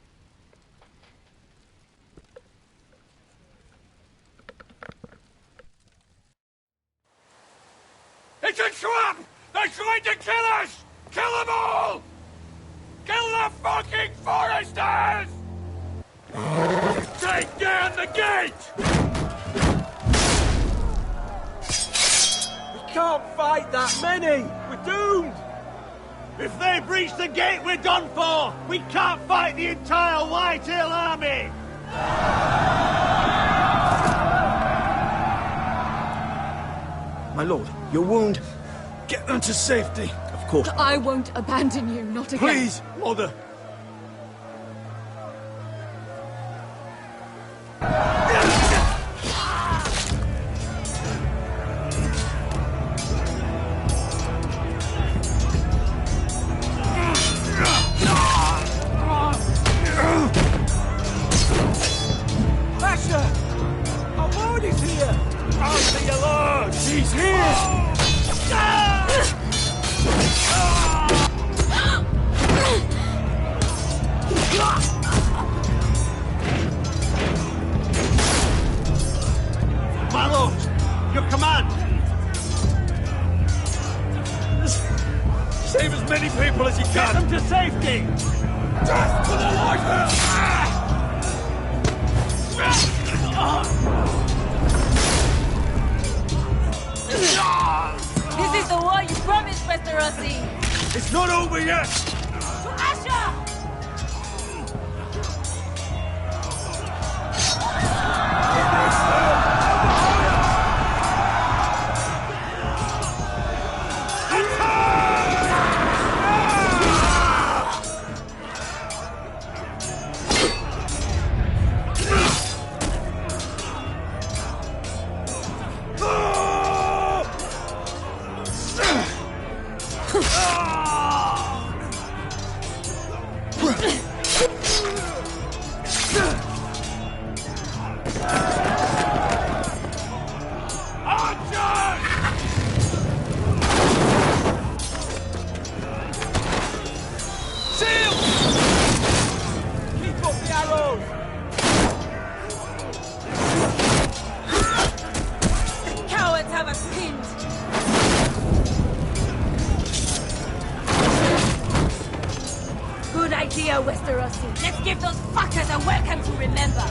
It's a trap! They're trying to kill us! Kill them all! Kill the fucking foresters! Take down the gate! We can't fight that many! We're doomed! If they breach the gate, we're done for! We can't fight the entire White Hill army! My lord, your wound... Get them to safety. Of course. I won't abandon you, not again. Please, Mother. Asher! Our lord is here! Answer your lord! He's here! My lord! Your command! Save as many people as you Get can! them to safety! Death to the White Hill! This is the war you promised, Ps4. It's not over yet! To Asher! Ps4. Let's give those fuckers a welcome to remember.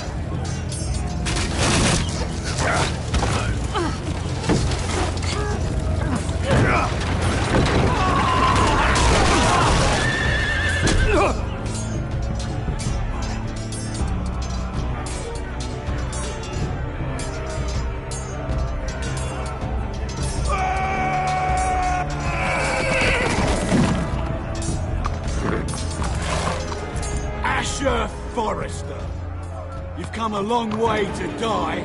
Forrester, you've come a long way to die.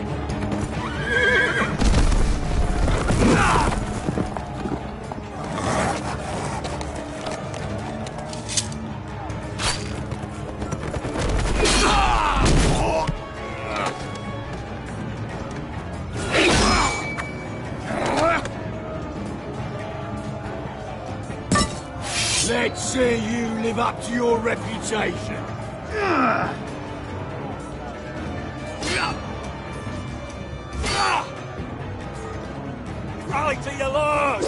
Let's see you live up to your reputation. Rally to your lord!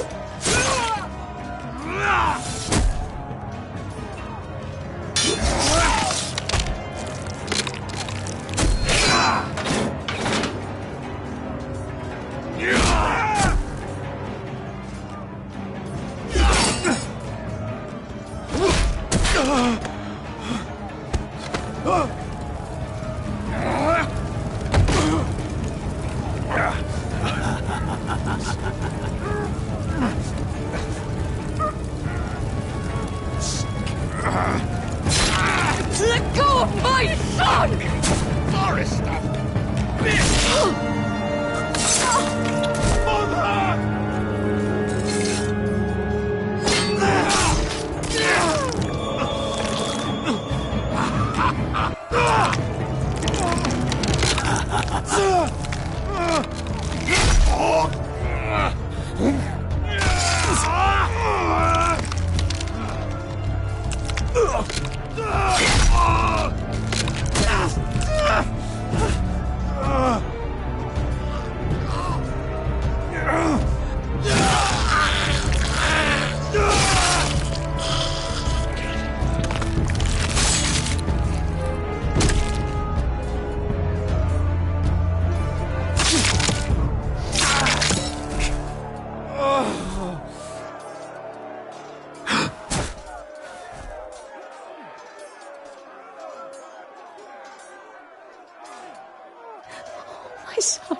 Let go of my son! Forrester! son.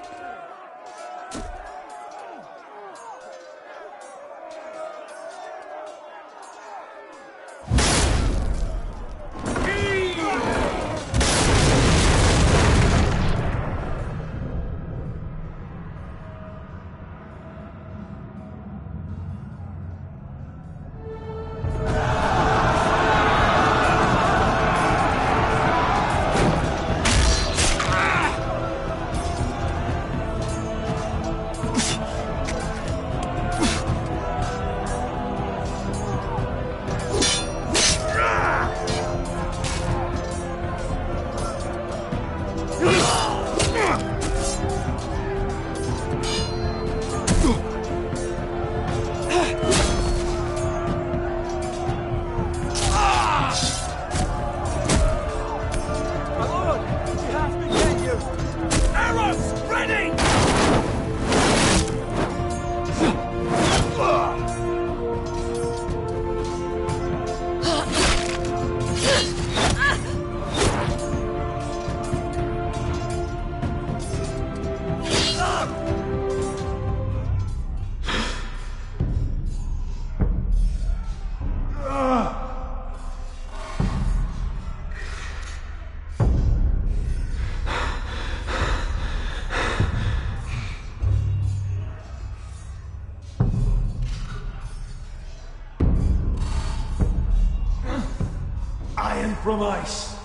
Iron from ice.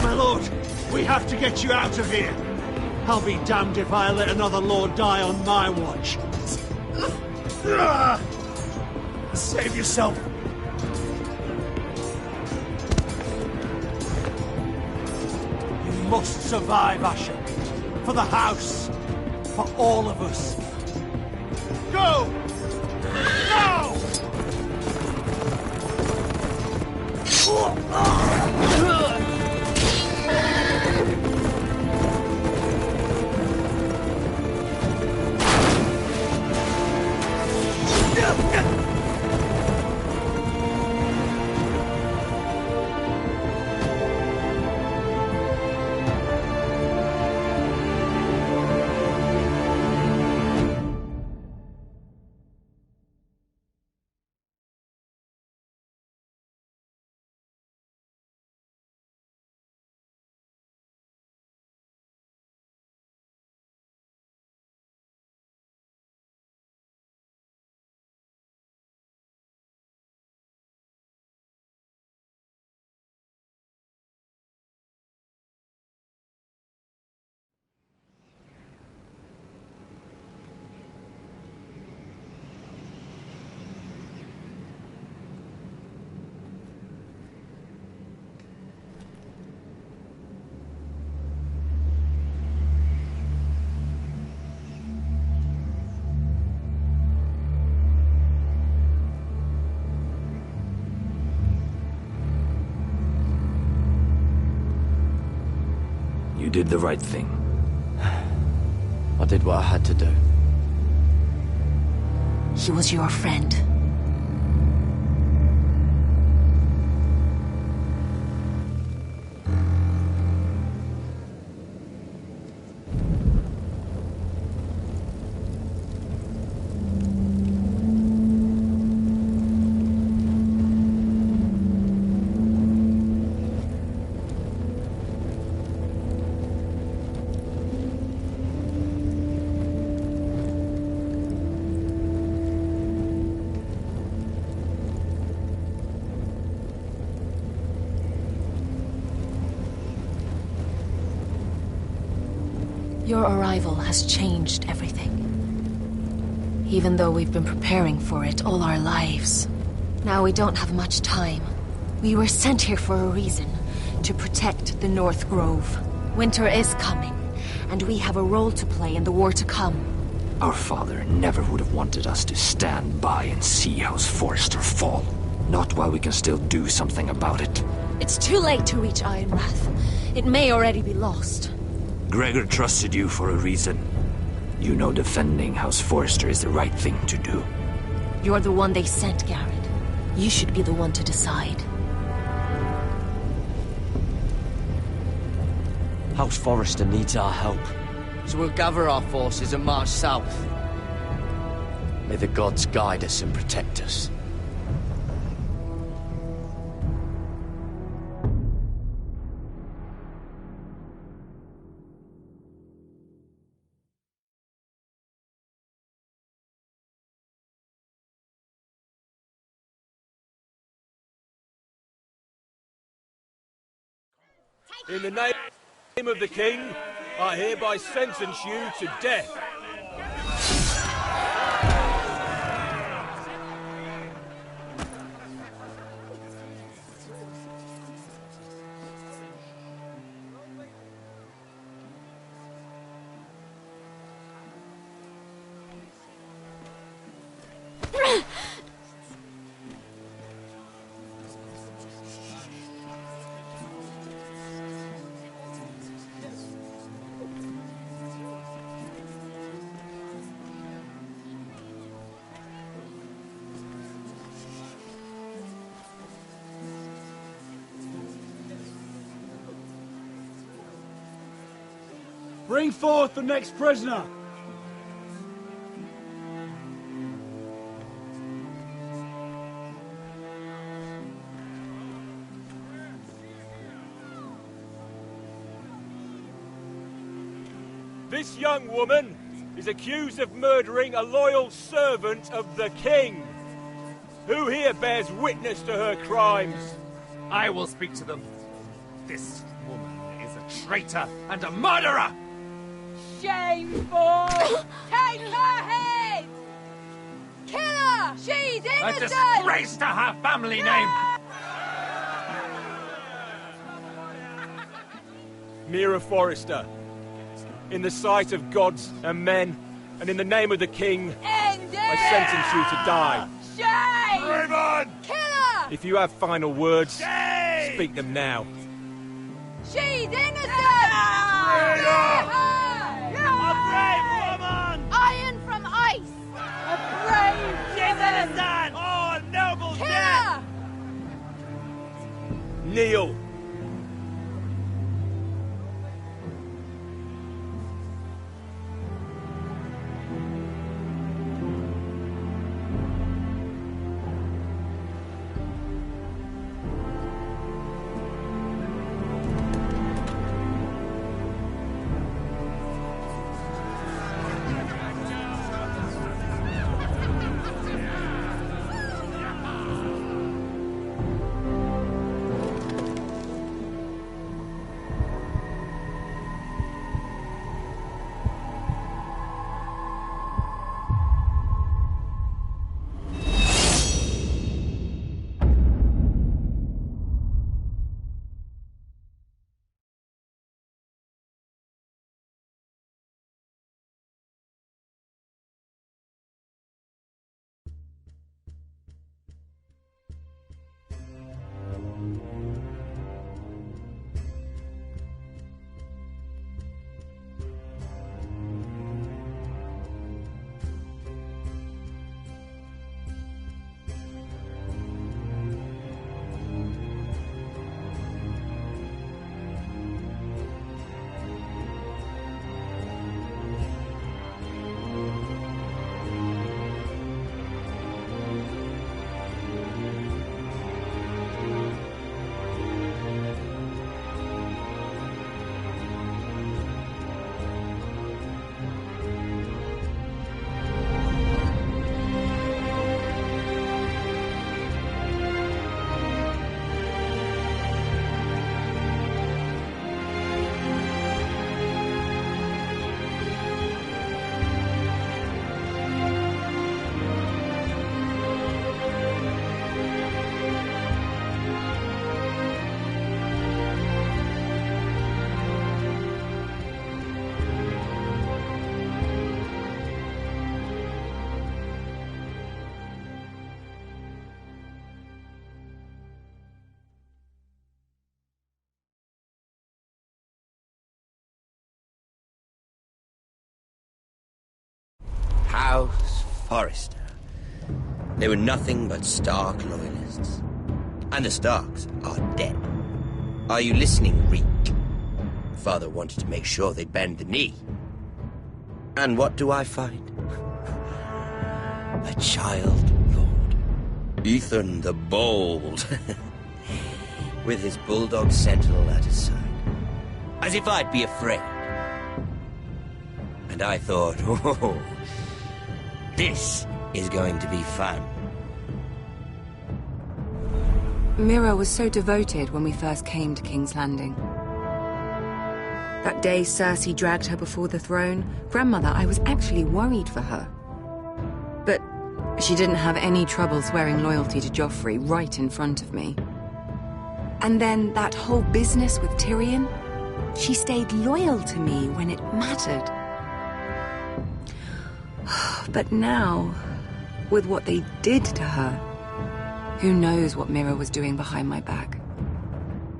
My lord, we have to get you out of here. I'll be damned if I let another lord die on my watch. Save yourself. You must survive, Asher. For the house. For all of us. Go! Now! You did the right thing. I did what I had to do. He was your friend. Your arrival has changed everything. Even though we've been preparing for it all our lives. Now we don't have much time. We were sent here for a reason. To protect the North Grove. Winter is coming, and we have a role to play in the war to come. Our father never would have wanted us to stand by and see House Forrester fall. Not while we can still do something about it. It's too late to reach Ironrath. It may already be lost. Gregor trusted you for a reason. You know defending House Forrester is the right thing to do. You're the one they sent, Garrett. You should be the one to decide. House Forrester needs our help. So we'll gather our forces and march south. May the gods guide us and protect us. In the name of the king, I hereby sentence you to death. Bring forth the next prisoner! This young woman is accused of murdering a loyal servant of the king. Who here bears witness to her crimes? I will speak to them. This woman is a traitor and a murderer! Shameful! Take her head! Kill her! She's A innocent! disgrace to her family name! Mira Forrester, in the sight of gods and men, and in the name of the king, I sentence you to die. Shame! Raven! Kill her! If you have final words, speak them now. She's innocent! A brave woman! Iron from ice! A brave She's innocent! Oh, a noble Kill death! her! Kneel. House Forrester. They were nothing but Stark loyalists. And the Starks are dead. Are you listening, Reek? father wanted to make sure they'd bend the knee. And what do I find? A child lord. Ethan the Bold. With his bulldog sentinel at his side. As if I'd be afraid. And I thought, oh, this is going to be fun. Mira was so devoted when we first came to King's Landing. That day Cersei dragged her before the throne, Grandmother, I was actually worried for her. But she didn't have any trouble swearing loyalty to Joffrey right in front of me. And then that whole business with Tyrion, she stayed loyal to me when it mattered. But now, with what they did to her, who knows what Mira was doing behind my back?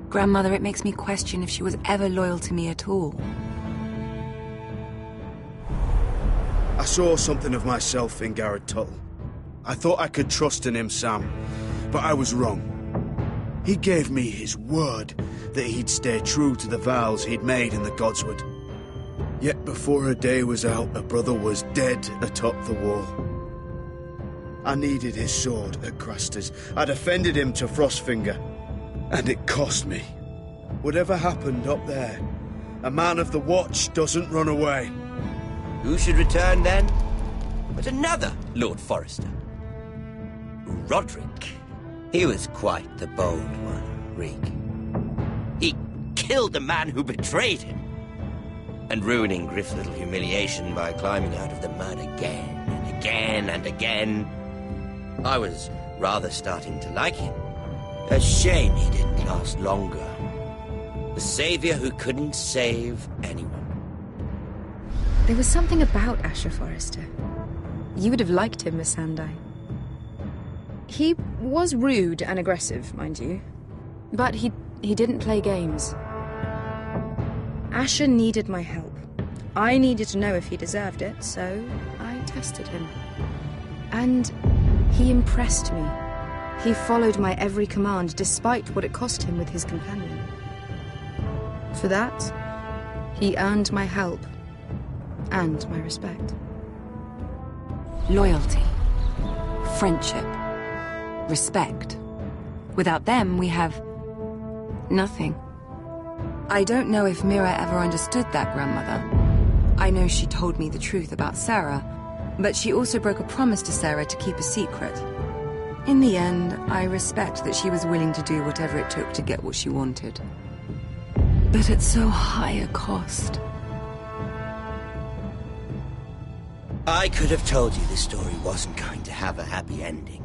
Grandmother, it makes me question if she was ever loyal to me at all. I saw something of myself in Garrett Tuttle. I thought I could trust in him, Sam, but I was wrong. He gave me his word that he'd stay true to the vows he'd made in the Godswood. Yet before a day was out, a brother was dead atop the wall. I needed his sword at Craster's. I'd offended him to Frostfinger, and it cost me. Whatever happened up there, a man of the Watch doesn't run away. Who should return then? But another Lord Forrester. Roderick. He was quite the bold one, Reek. He killed the man who betrayed him. And ruining Griff's little humiliation by climbing out of the mud again and again and again. I was rather starting to like him. A shame he didn't last longer. The savior who couldn't save anyone. There was something about Asher Forrester. You would have liked him, Miss Sandai. He was rude and aggressive, mind you. But he didn't play games. Asher needed my help. I needed to know if he deserved it, so I tested him. And he impressed me. He followed my every command, despite what it cost him with his companion. For that, he earned my help and my respect. Loyalty, friendship, respect. Without them, we have nothing. I don't know if Mira ever understood that, Grandmother. I know she told me the truth about Sarah, but she also broke a promise to Sarah to keep a secret. In the end, I respect that she was willing to do whatever it took to get what she wanted. But at so high a cost. I could have told you this story wasn't going to have a happy ending.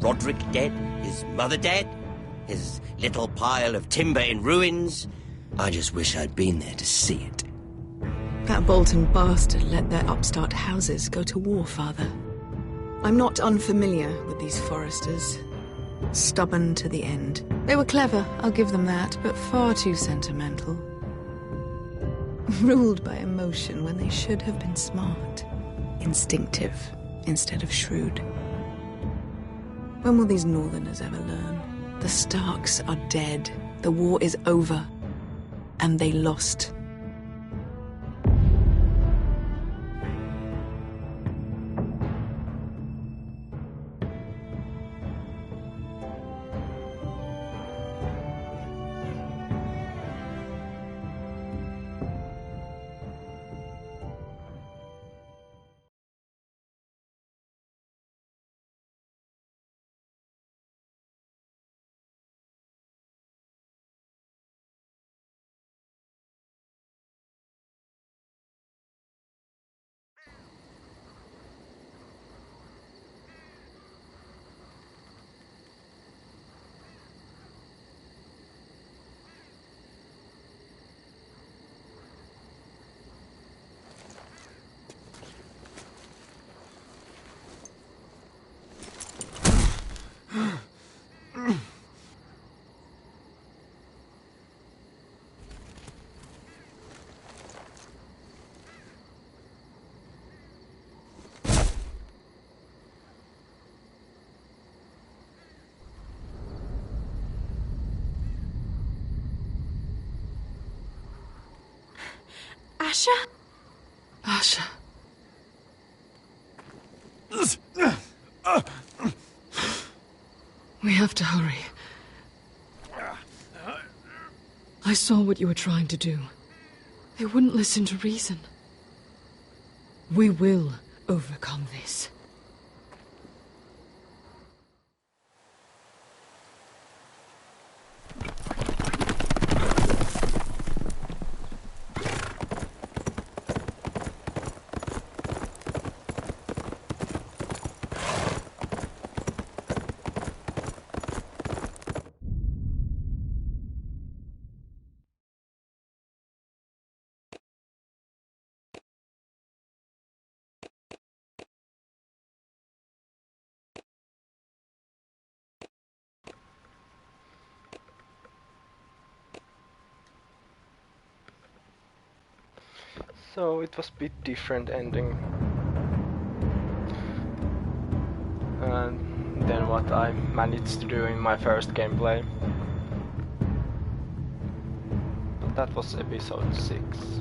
Roderick dead, his mother dead, his little pile of timber in ruins. I just wish I'd been there to see it. That Bolton bastard let their upstart houses go to war, Father. I'm not unfamiliar with these Forresters. Stubborn to the end. They were clever, I'll give them that, but far too sentimental. Ruled by emotion when they should have been smart. Instinctive instead of shrewd. When will these Northerners ever learn? The Starks are dead. The war is over. And they lost. Asher? Asher. We have to hurry. I saw what you were trying to do. They wouldn't listen to reason. We will overcome this. So it was a bit different ending than what I managed to do in my first gameplay. But that was episode 6.